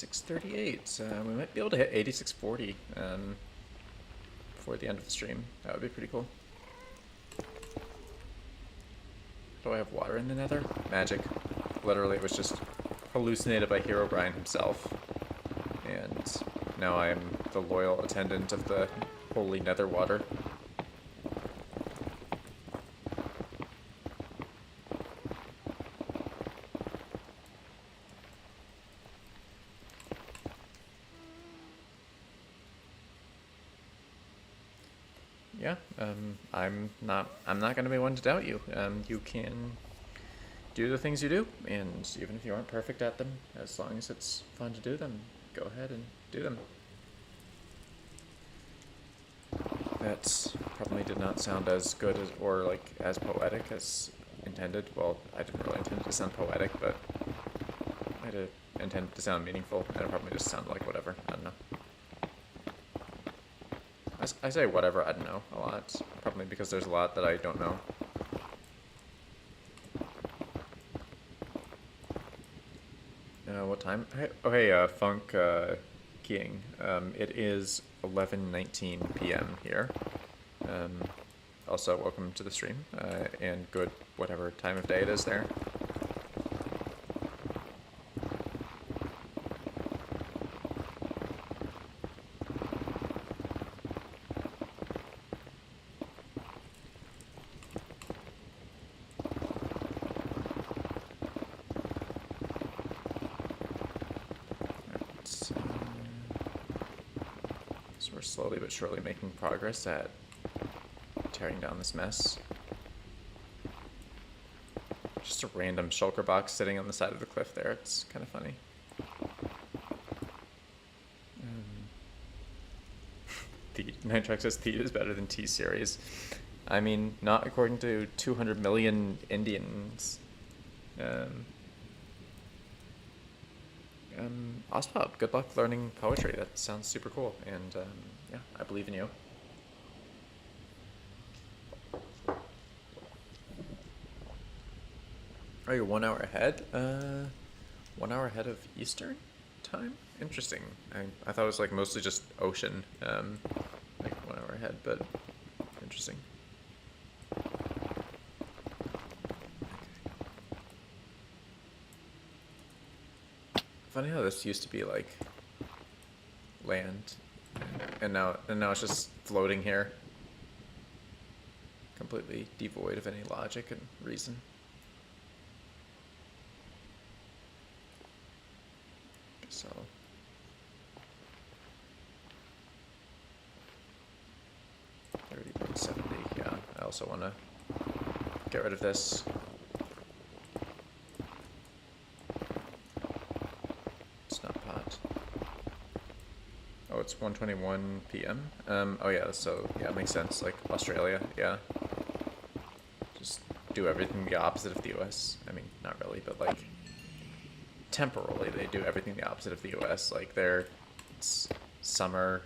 Speaker 1: 8638. We might be able to hit 8640 before the end of the stream. That would be pretty cool. Do I have water in the Nether? Magic. Literally, it was just hallucinated by Herobrine himself. And now I am the loyal attendant of the holy Nether water. Yeah, I'm not gonna be one to doubt you. You can do the things you do, and even if you aren't perfect at them, as long as it's fun to do them, go ahead and do them. That probably did not sound as good as, or like as poetic as intended. Well, I didn't really intend it to sound poetic, but I did intend it to sound meaningful, and it probably just sounded like whatever. I don't know. I say whatever, I don't know, a lot. Probably because there's a lot that I don't know. What time? Hey, Funk King. It is 11:19 p.m. here. Also, welcome to the stream, and good whatever time of day it is there. We're slowly but surely making progress at tearing down this mess. Just a random shulker box sitting on the side of the cliff there. It's kind of funny. Nitrox says Theed is better than T-Series. I mean, not according to 200 million Indians. Ospop, good luck learning poetry. That sounds super cool, and yeah, I believe in you. Oh, you're 1 hour ahead? 1 hour ahead of Eastern time? Interesting. I thought it was like mostly just ocean, like 1 hour ahead, but interesting. Funny how this used to be like land, and now it's just floating here, completely devoid of any logic and reason. So 30.70. Yeah, I also want to get rid of this. It's 1:21 p.m. Oh yeah, so yeah, it makes sense. Like Australia, yeah. Just do everything the opposite of the U.S. I mean, not really, but like temporally, they do everything the opposite of the U.S. Like it's summer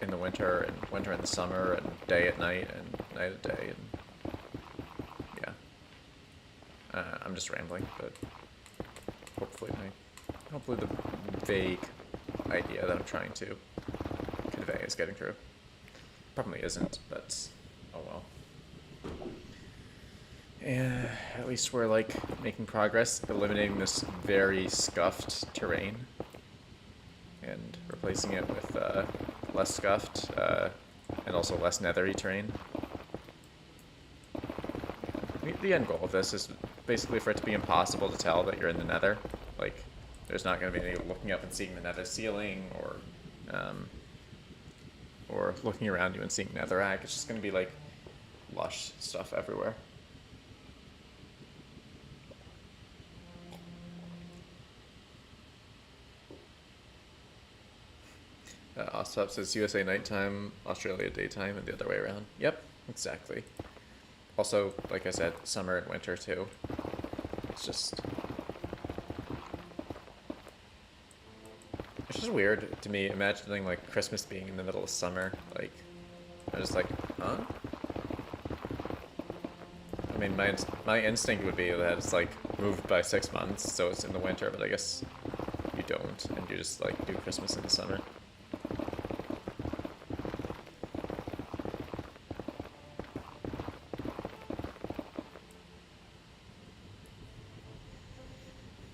Speaker 1: in the winter, and winter in the summer, and day at night, and night at day, and yeah. I'm just rambling, but hopefully the vague idea that I'm trying to convey is getting through. Probably isn't, but oh well. And at least we're like making progress, eliminating this very scuffed terrain and replacing it with less scuffed and also less nethery terrain. The end goal of this is basically for it to be impossible to tell that you're in the nether. Like, there's not going to be any looking up and seeing the nether ceiling, or looking around you and seeing netherrack. It's just going to be like lush stuff everywhere. Ostap says USA nighttime, Australia daytime, and the other way around. Yep, exactly. Also, like I said, summer and winter too. It's just weird to me imagining like Christmas being in the middle of summer. Like, I'm just like, huh? I mean, my instinct would be that it's like moved by 6 months, so it's in the winter. But I guess you don't, and you just like do Christmas in the summer.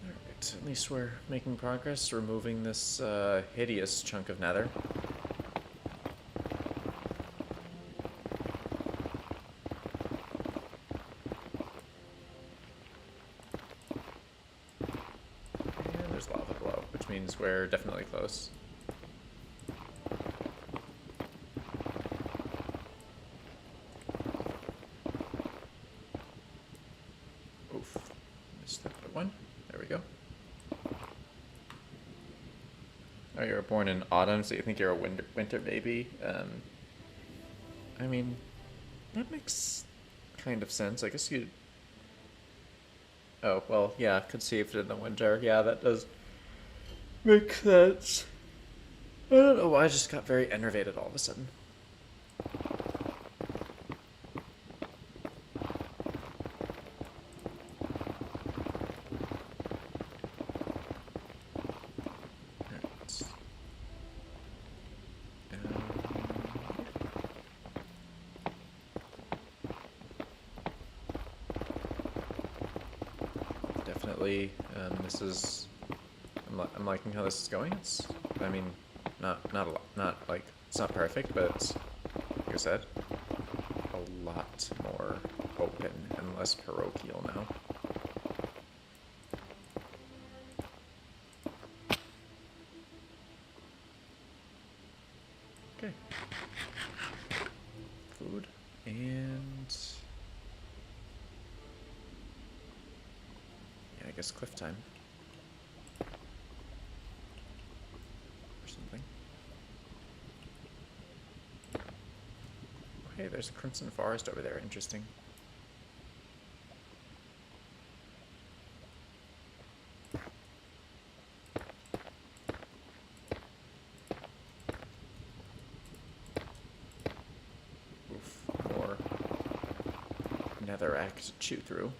Speaker 1: Alright, at least we're making progress, removing this hideous chunk of nether. Lava below, which means we're definitely close. Oof. Missed that one. There we go. Oh, you were born in autumn, so you think you're a winter baby? I mean, that makes kind of sense. I guess you... Oh, well, yeah, conceived in the winter. Yeah, that does make sense. I don't know why I just got very enervated all of a sudden. Alright. Definitely, this is... I'm liking how this is going. It's, I mean, not a lot, not like, it's not perfect, but it's, like I said, a lot more open and less parochial now. Okay. Food and... yeah, I guess cliff time. Hey, there's a crimson forest over there. Interesting. Oof, more netherrack to chew through.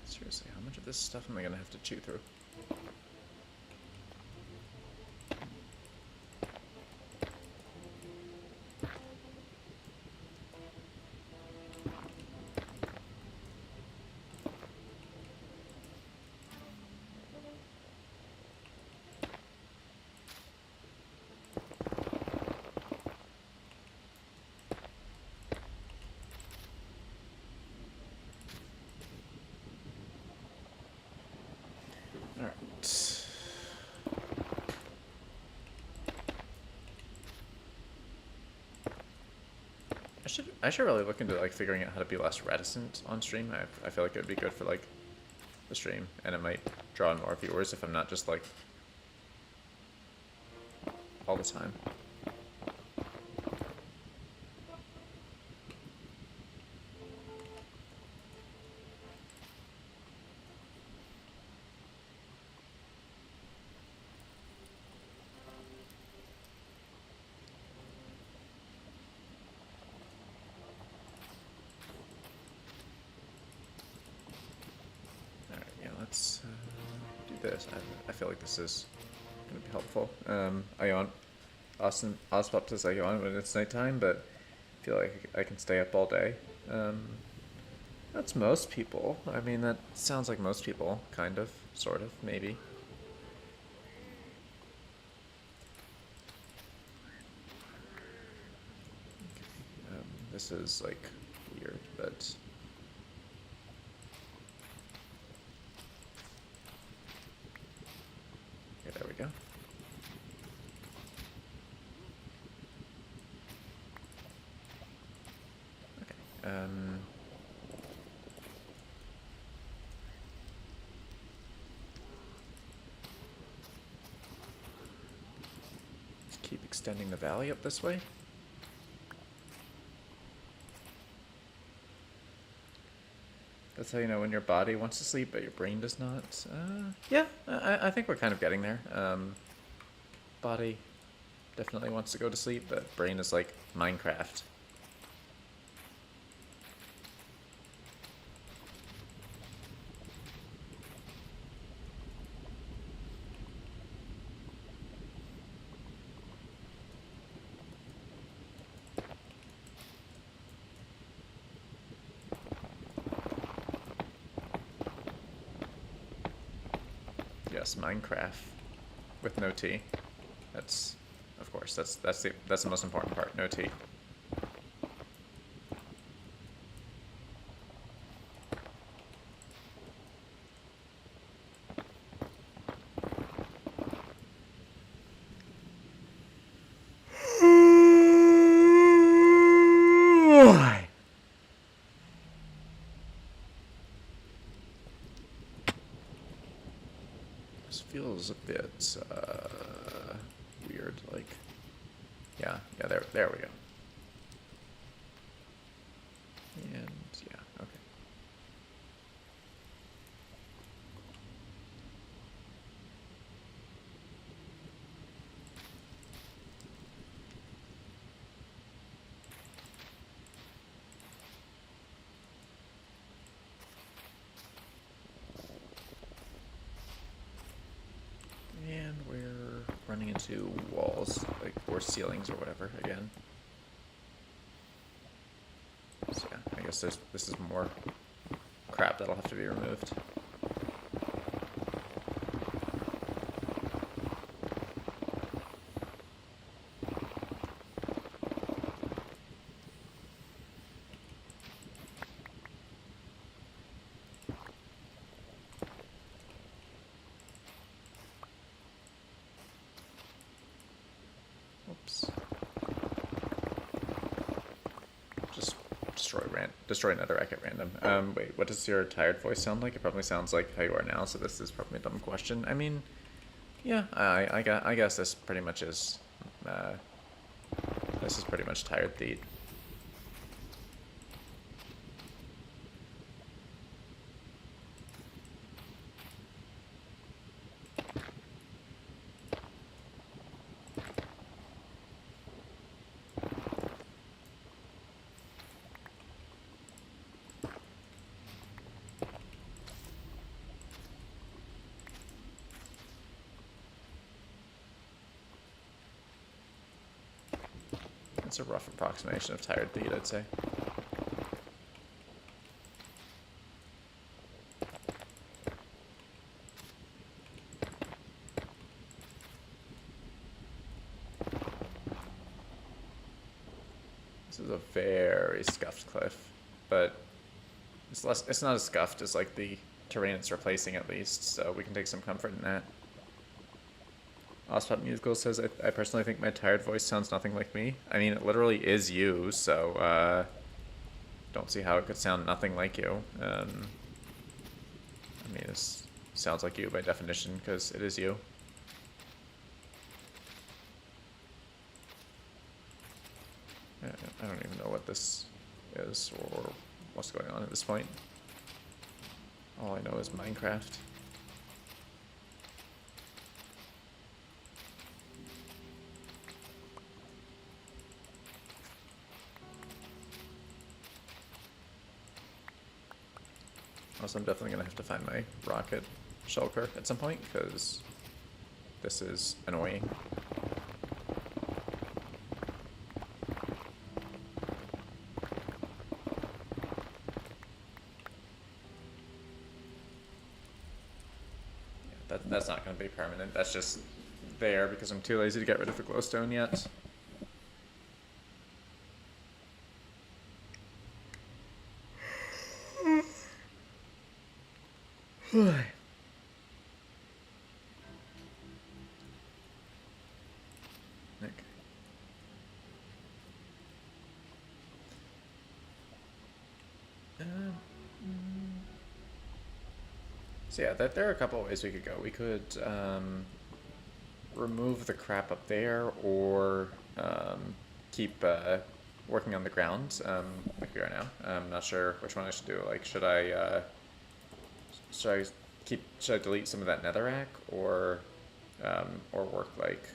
Speaker 1: Seriously, how much of this stuff am I gonna have to chew through? Alright. I should really look into like figuring out how to be less reticent on stream. I feel like it would be good for like the stream, and it might draw in more viewers if I'm not just like all the time. Let's do this. I feel like this is going to be helpful. Ospop says I yawn when it's nighttime, but I feel like I can stay up all day. That's most people. I mean, that sounds like most people, kind of, sort of, maybe. This is, like, weird, but... okay, there we go. Okay, let's keep extending the valley up this way. That's how you know when your body wants to sleep, but your brain does not. Yeah, I think we're kind of getting there. Body definitely wants to go to sleep, but brain is like Minecraft. Yes, Minecraft with no T. That's, of course, that's the most important part. No T. This feels a bit weird. Like, yeah, there we go. And yeah, okay. And we're running into walls, like, or ceilings or whatever again. So yeah, I guess this is more crap that'll have to be removed. Oops. Just destroy netherrack at random. Wait, what does your tired voice sound like? It probably sounds like how you are now, so this is probably a dumb question. I mean, yeah, I guess this pretty much is, this is pretty much tired theat. It's a rough approximation of tired theat, I'd say. This is a very scuffed cliff, but it's not as scuffed as like the terrain it's replacing at least, so we can take some comfort in that. Ospop Musical says, I personally think my tired voice sounds nothing like me. I mean, it literally is you, so don't see how it could sound nothing like you. I mean, this sounds like you by definition, because it is you. I don't even know what this is, or what's going on at this point. All I know is Minecraft. Also, I'm definitely going to have to find my rocket shulker at some point, because this is annoying. Yeah, that's not going to be permanent. That's just there because I'm too lazy to get rid of the glowstone yet. So yeah, there are a couple of ways we could go. We could remove the crap up there, or keep working on the ground. Like think we are now. I'm not sure which one I should do. Like, should I delete some of that netherrack, or work like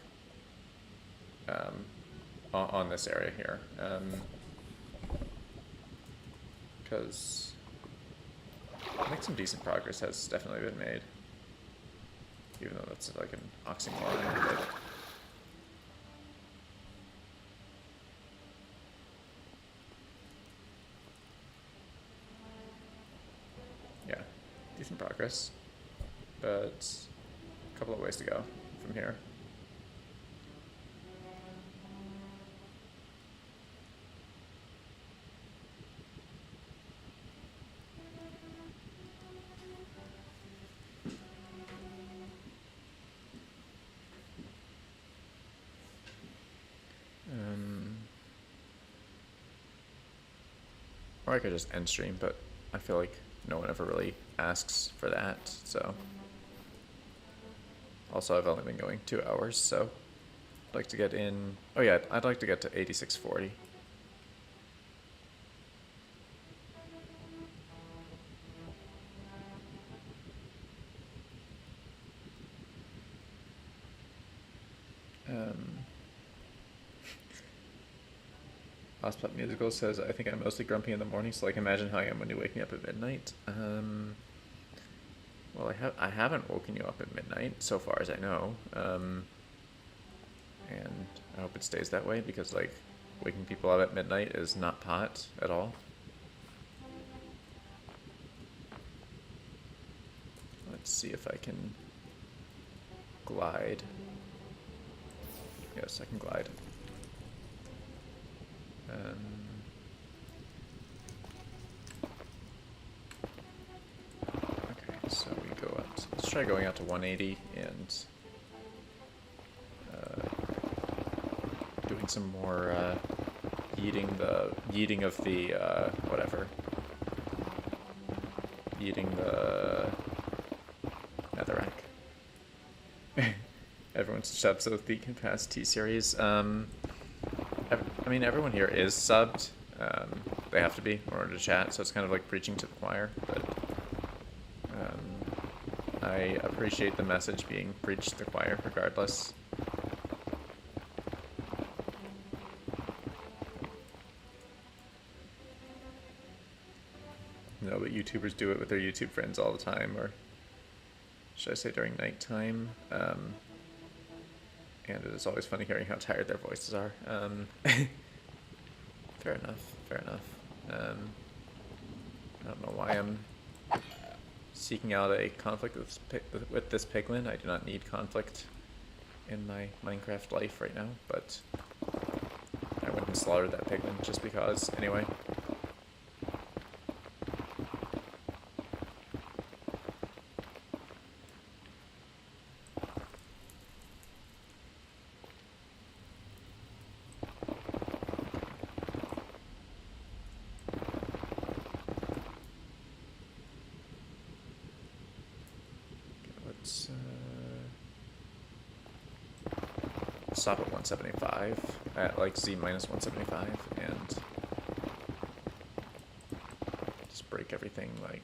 Speaker 1: on this area here? Because I think some decent progress has definitely been made, even though that's like an oxymoron. But yeah, decent progress, but a couple of ways to go from here. Or I could just end stream, but I feel like no one ever really asks for that, so. Also, I've only been going 2 hours, so I'd like to get in. Oh yeah, I'd like to get to 8640. Ospup Musical says, I think I'm mostly grumpy in the morning, so like imagine how I am when you wake me up at midnight. Well, I haven't woken you up at midnight, so far as I know. And I hope it stays that way, because like waking people up at midnight is not pot at all. Let's see if I can glide. Yes, I can glide. Okay, so we go up to, let's try going out to 180 and doing some more yeeting of the whatever. Yeeting the netherrack. Everyone's subbed so they can pass T-Series. I mean, everyone here is subbed. They have to be in order to chat, so it's kind of like preaching to the choir, but I appreciate the message being preached to the choir regardless. No, but YouTubers do it with their YouTube friends all the time, or should I say during nighttime? And it is always funny hearing how tired their voices are. Fair enough, fair enough. I don't know why I'm seeking out a conflict with this piglin. I do not need conflict in my Minecraft life right now, but I went and slaughtered that piglin just because. Anyway. Stop at 175, at like Z minus 175, and just break everything like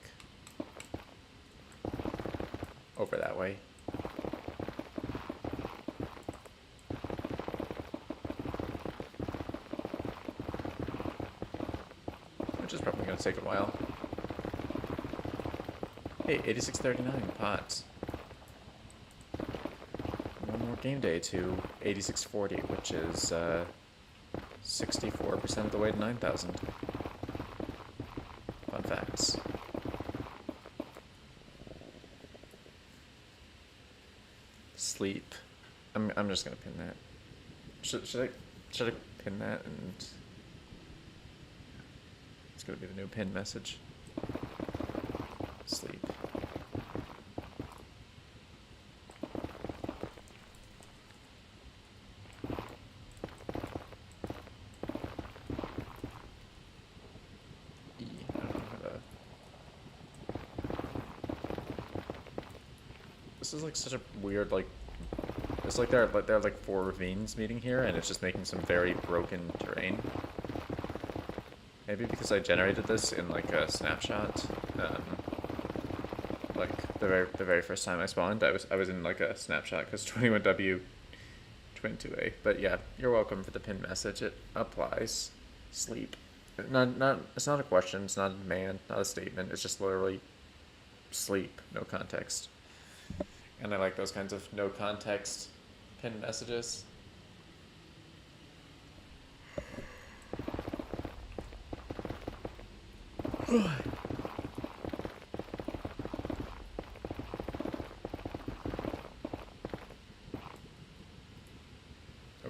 Speaker 1: over that way. Which is probably going to take a while. Hey, 8639 pots. Game day to 8640, which is 64% of the way to 9,000. Fun facts. Sleep. I'm just gonna pin that. Should I pin that, and it's gonna be the new pin message. Sleep. This is like such a weird, like, it's like there are like 4 ravines meeting here, and it's just making some very broken terrain. Maybe because I generated this in like a snapshot. Like the very first time I spawned, I was in like a snapshot because 21W 22A. But yeah, you're welcome for the pinned message. It applies. Sleep. Not. It's not a question. It's not a demand. Not a statement. It's just literally sleep. No context. And I like those kinds of no context pinned messages. No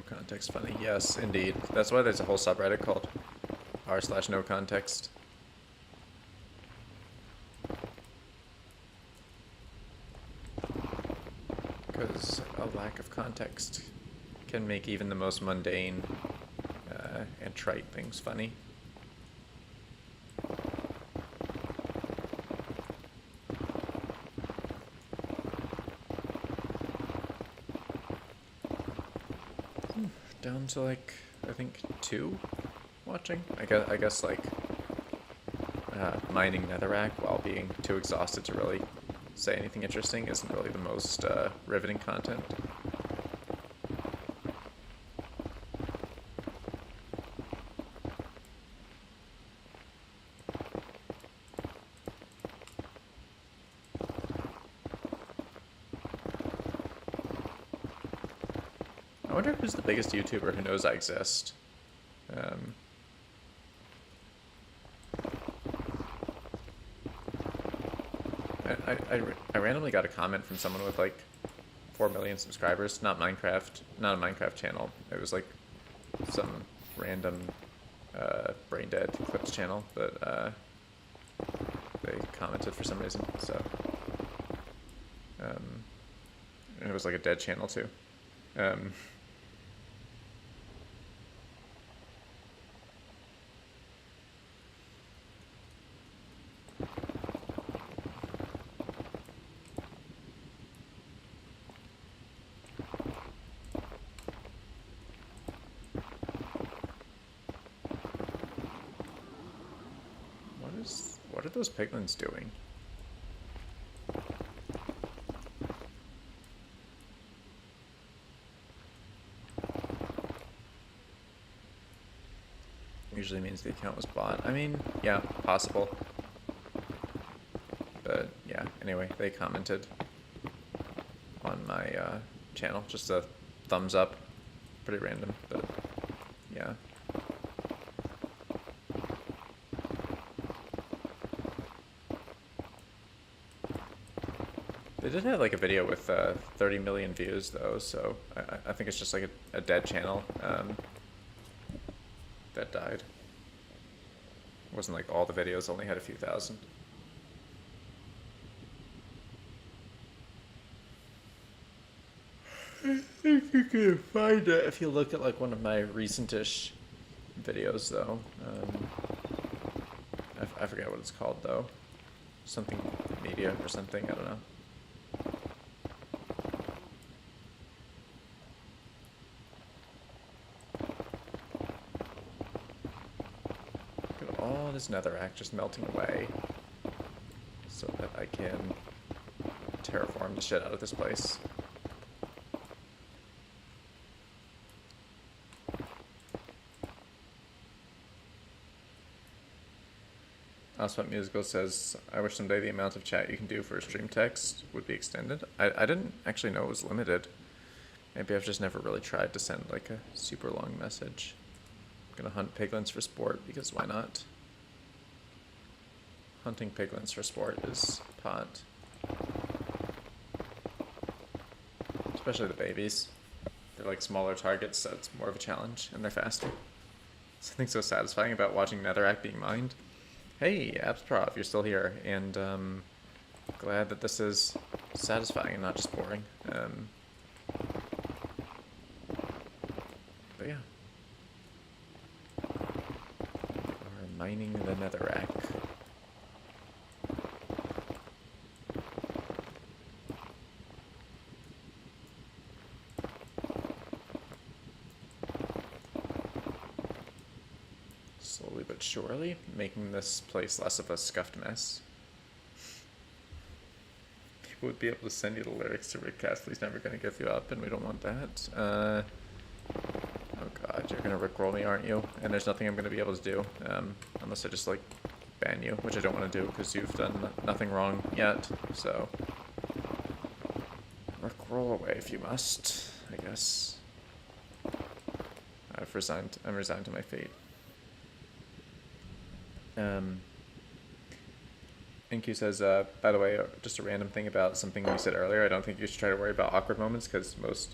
Speaker 1: context funny. Yes, indeed. That's why there's a whole subreddit called r/no context. Because a lack of context can make even the most mundane and trite things funny. Down to like, I think 2 watching. I guess like mining netherrack while being too exhausted to really say anything interesting isn't really the most riveting content. I wonder who's the biggest YouTuber who knows I exist. I randomly got a comment from someone with like 4 million subscribers. Not a Minecraft channel. It was like some random brain dead clips channel, but they commented for some reason. So, and it was like a dead channel too. What are those piglins doing? Usually means the account was bought. I mean, yeah, possible. But yeah, anyway, they commented on my channel. Just a thumbs up. Pretty random, but yeah. They did have like a video with 30 million views though, so I think it's just like a dead channel that died. It wasn't like all the videos only had a few thousand. I think you can find it if you look at like one of my recentish videos though. I forget what it's called though. Something media or something, I don't know. All this netherrack just melting away so that I can terraform the shit out of this place. Oswald Musical says, I wish someday the amount of chat you can do for stream text would be extended. I didn't actually know it was limited. Maybe I've just never really tried to send like a super long message. I'm gonna hunt piglins for sport because why not? Hunting piglins for sport is pot. Especially the babies. They're like smaller targets, so it's more of a challenge, and they're faster. Something so satisfying about watching netherrack being mined. Hey, Absprov, you're still here, and glad that this is satisfying and not just boring. But yeah. We're mining the netherrack. Slowly but surely, making this place less of a scuffed mess. People would be able to send you the lyrics to Rick Astley's Never Gonna Give You Up, and we don't want that. Oh god, you're gonna rickroll me, aren't you? And there's nothing I'm gonna be able to do, unless I just, like, ban you, which I don't want to do, because you've done nothing wrong yet, so... Rickroll away if you must, I guess. I'm resigned to my fate. Inku says, by the way, just a random thing about something we said earlier, I don't think you should try to worry about awkward moments, because most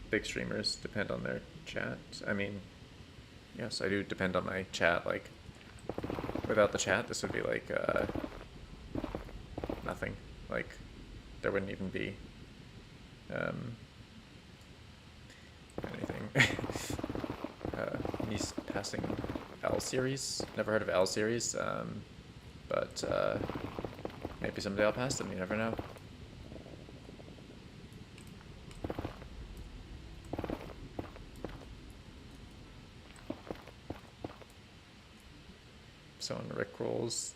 Speaker 1: big streamers depend on their chat. I mean, yes, I do depend on my chat, like, without the chat, this would be like, nothing. Like, there wouldn't even be, anything. Me passing L series. Never heard of L series, but maybe someday I'll pass them, you never know. Someone rickrolls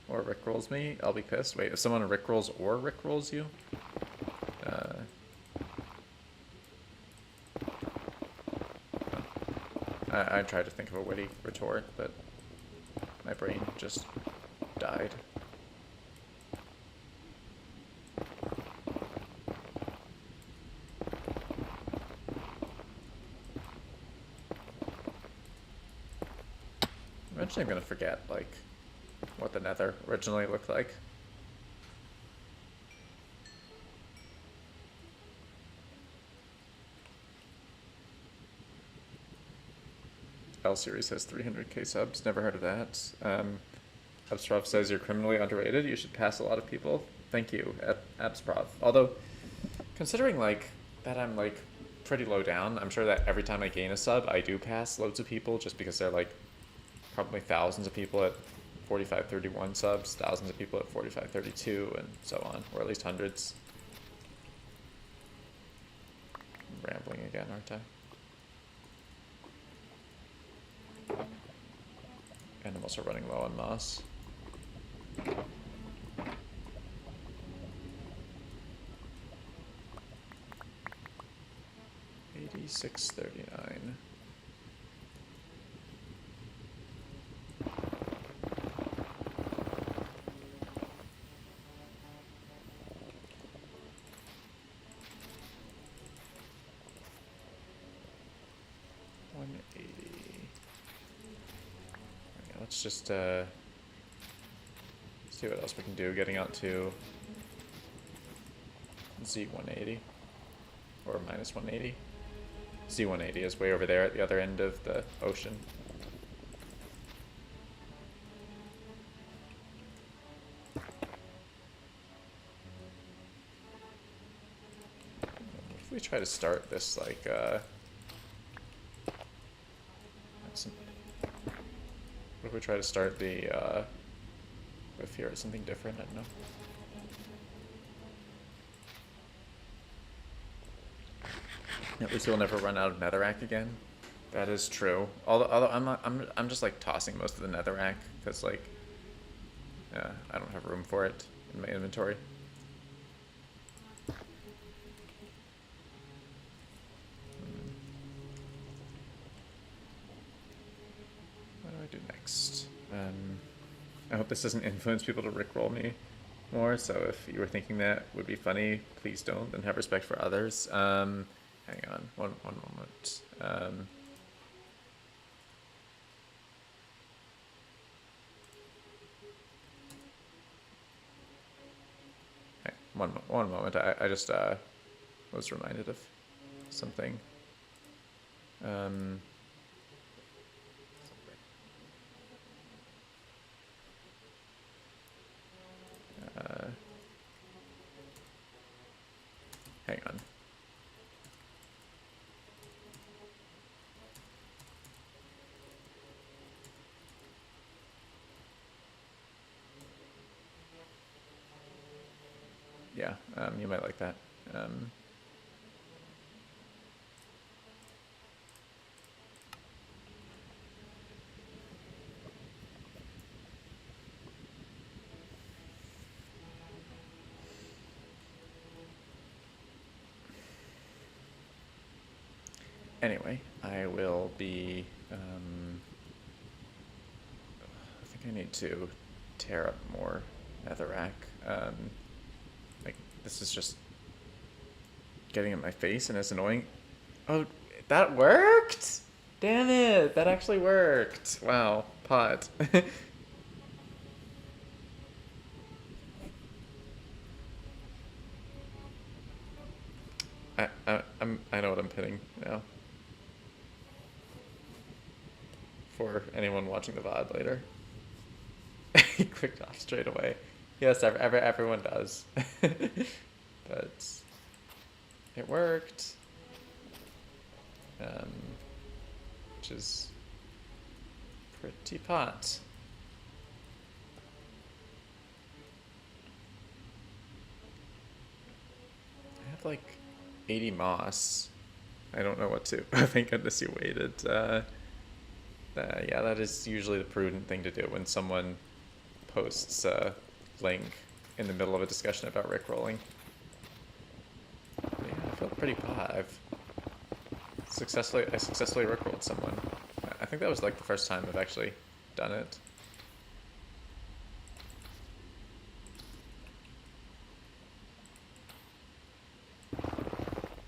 Speaker 1: or rickrolls me, I'll be pissed. Wait, if someone rickrolls or rickrolls you? I tried to think of a witty retort, but my brain just died. Eventually I'm gonna forget, like, what the Nether originally looked like. L series has 300k subs. Never heard of that. Absprov says you're criminally underrated. You should pass a lot of people. Thank you, Absprov. Although, considering like that, I'm like pretty low down. I'm sure that every time I gain a sub, I do pass loads of people, just because they're like probably thousands of people at 4531 subs, thousands of people at 4532, and so on, or at least hundreds. I'm rambling again, aren't I? And I'm also running low on moss. $86.39. Let's just see what else we can do, getting out to Z180 or minus 180. Z180 is way over there at the other end of the ocean. If we try to start this like what if we try to start the with here at something different? I don't know. At least you'll never run out of netherrack again. That is true. Although I'm just like tossing most of the netherrack because like I don't have room for it in my inventory. What do I do next? I hope this doesn't influence people to rickroll me more. So if you were thinking that would be funny, please don't. And have respect for others. Hang on, one moment. Hey, one moment. I just was reminded of something. Hang on. Yeah, you might like that. Anyway, I will be, I think I need to tear up more netherrack. Like, this is just getting in my face and it's annoying. Oh, that worked? Damn it, that actually worked. Wow, pot. I know what I'm pitting now. For anyone watching the VOD later. He clicked off straight away. Yes, everyone does. But it worked. Which is pretty pot. I have like 80 moss. I don't know what to. Thank goodness you waited. Yeah, that is usually the prudent thing to do when someone posts a link in the middle of a discussion about rickrolling. Yeah, I feel pretty pot. I successfully rickrolled someone. I think that was like the first time I've actually done it.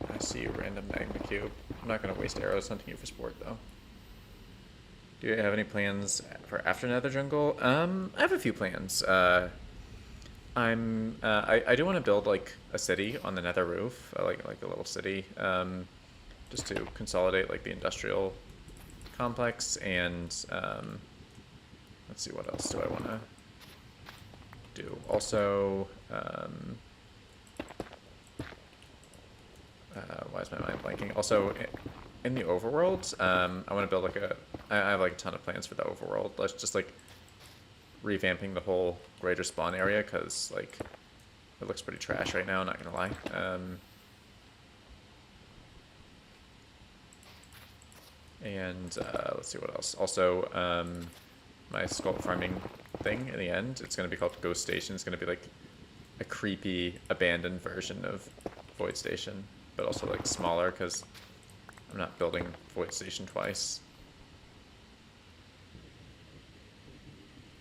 Speaker 1: I see you, random magma cube. I'm not gonna waste arrows hunting you for sport though. Do you have any plans for after Nether Jungle? I have a few plans. I do want to build like a city on the Nether roof, like a little city, just to consolidate like the industrial complex. And let's see, what else do I want to do? Also, why is my mind blanking? Also, in the overworld, I want to build like I have like a ton of plans for the overworld. Let's just like revamping the whole greater spawn area, because like it looks pretty trash right now, not gonna lie. And let's see what else. Also, my skull farming thing in the end, it's gonna be called Ghost Station. It's gonna be like a creepy abandoned version of Void Station, but also like smaller, because I'm not building Void Station twice.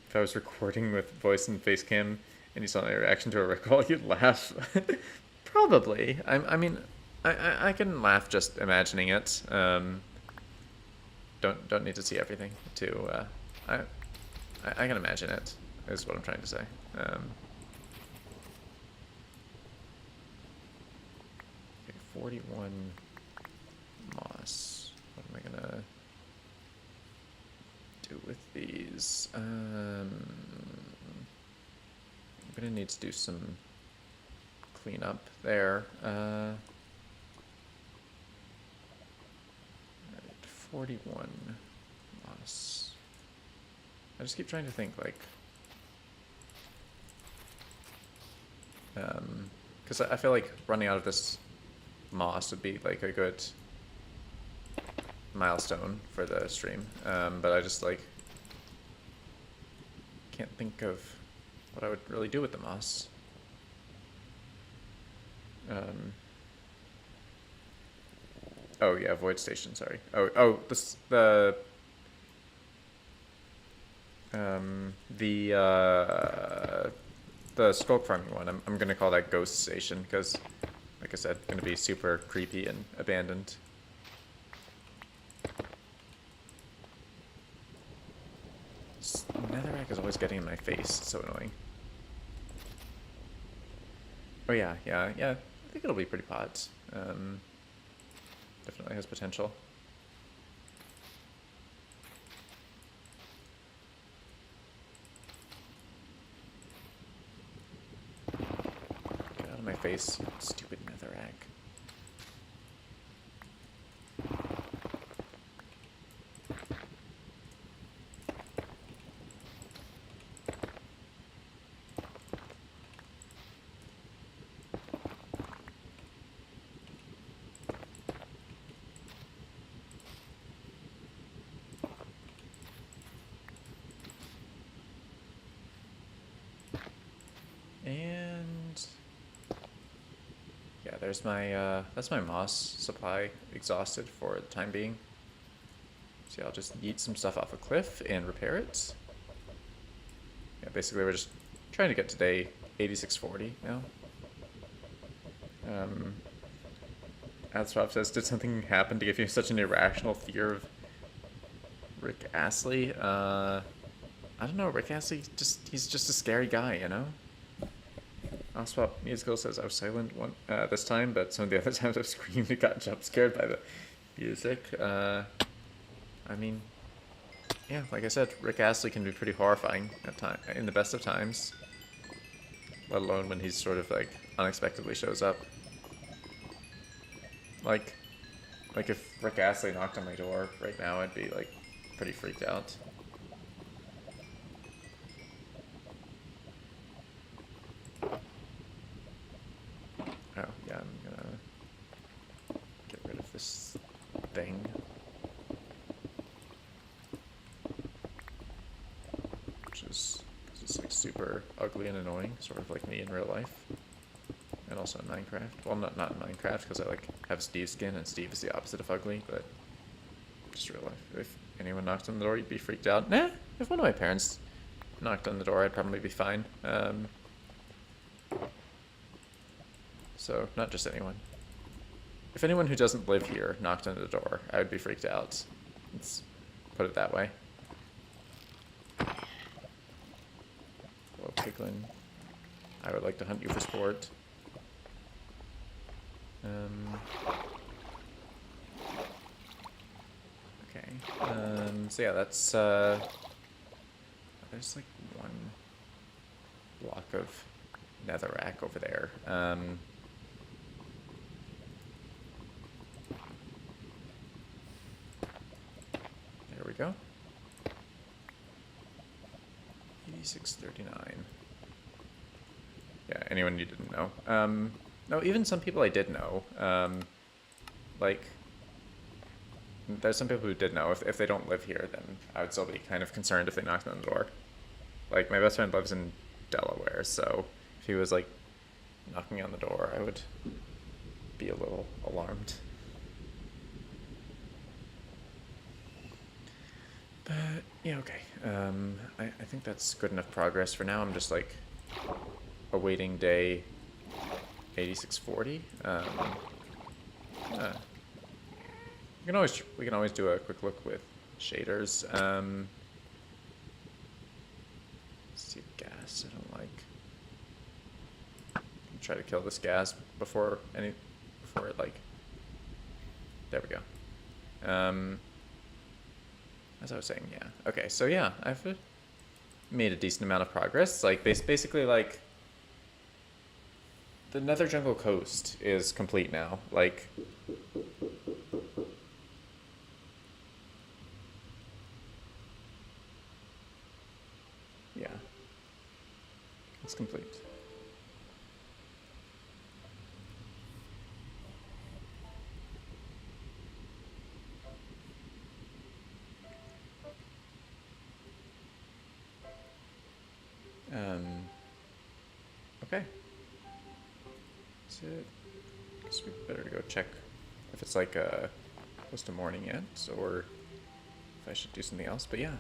Speaker 1: If I was recording with voice and face cam and you saw my reaction to a rickroll, you'd laugh. Probably. I mean, I can laugh just imagining it. Don't need to see everything to. I can imagine it. Is what I'm trying to say. Okay, 41 moss. What am I gonna do with these? I'm gonna need to do some cleanup there. 41 moss. I just keep trying to think, like, because I feel like running out of this moss would be like a good milestone for the stream, but I just like can't think of what I would really do with the moss. Oh yeah, Void Station. Sorry. Oh, the sculk farming one. I'm gonna call that Ghost Station, because, like I said, gonna be super creepy and abandoned. Netherrack is always getting in my face. It's so annoying. Oh yeah. I think it'll be pretty pods. Definitely has potential. Get out of my face, you stupid netherrack. there's my, that's my moss supply exhausted for the time being. So I'll just yeet some stuff off a cliff and repair it. Yeah, basically we're just trying to get to day 8640 now. Adswap says, did something happen to give you such an irrational fear of Rick Astley? I don't know, Rick Astley, he's just a scary guy, you know? Adswap Musical says, I was silent this time, but some of the other times I've screamed and got jump scared by the music. I mean, yeah, like I said, Rick Astley can be pretty horrifying in the best of times. Let alone when he's sort of, like, unexpectedly shows up. Like if Rick Astley knocked on my door right now, I'd be, like, pretty freaked out. Oh, yeah, I'm gonna get rid of this thing. Which is, it's like super ugly and annoying, sort of like me in real life. And also in Minecraft. Well, not in Minecraft, because I like have Steve's skin, and Steve is the opposite of ugly, but just real life. If anyone knocked on the door, you'd be freaked out. Nah, if one of my parents knocked on the door, I'd probably be fine. So, not just anyone. If anyone who doesn't live here knocked on the door, I would be freaked out. Let's put it that way. Hello, Piglin. I would like to hunt you for sport. Okay. So yeah, that's there's like one block of netherrack over there. There we go. 8639. Yeah, anyone you didn't know. No, even some people I did know. Like, there's some people who did know. If they don't live here, then I would still be kind of concerned if they knocked on the door. Like, my best friend lives in Delaware, so if he was, like, knocking on the door, I would be a little alarmed. But, yeah, okay. I think that's good enough progress for now. I'm just, like, awaiting day 8640. We can always do a quick look with shaders. Let's see, gas. I don't like. Try to kill this gas before it like. There we go. As I was saying, yeah. Okay, so yeah, I've made a decent amount of progress. Like basically, like. The Nether Jungle coast is complete now. Like, yeah, it's complete. Okay. I guess we better go check if it's like close to morning yet, or if I should do something else. But yeah,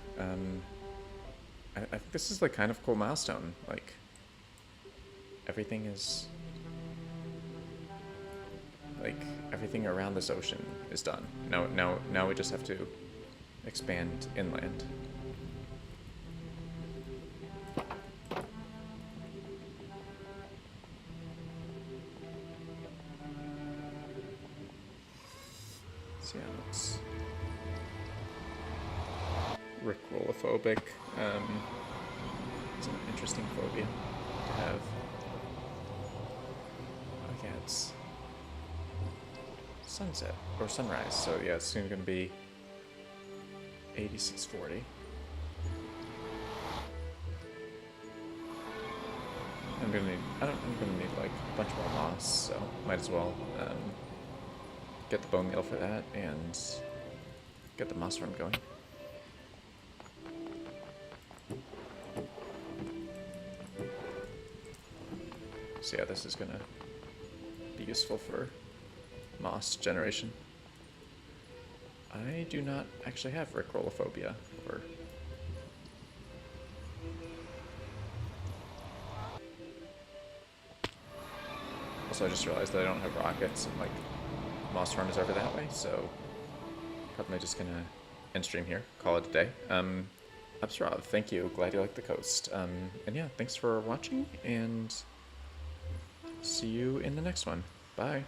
Speaker 1: I think this is like kind of a cool milestone. Like everything is like everything around this ocean is done. Now we just have to expand inland. So yeah, that's Rickrollophobic. It's an interesting phobia to have. Oh yeah, it's sunset or sunrise. So yeah, it's soon gonna be 8640. I'm gonna need like a bunch more moss, so might as well get the bone meal for that and get the moss farm going. So yeah, this is gonna be useful for moss generation. I do not actually have rickrollophobia, or... Also, I just realized that I don't have rockets, and, like, moss farm is over that way, so... Probably just gonna end stream here, call it a day. Absrav, thank you, glad you liked the coast. And yeah, thanks for watching, and see you in the next one. Bye.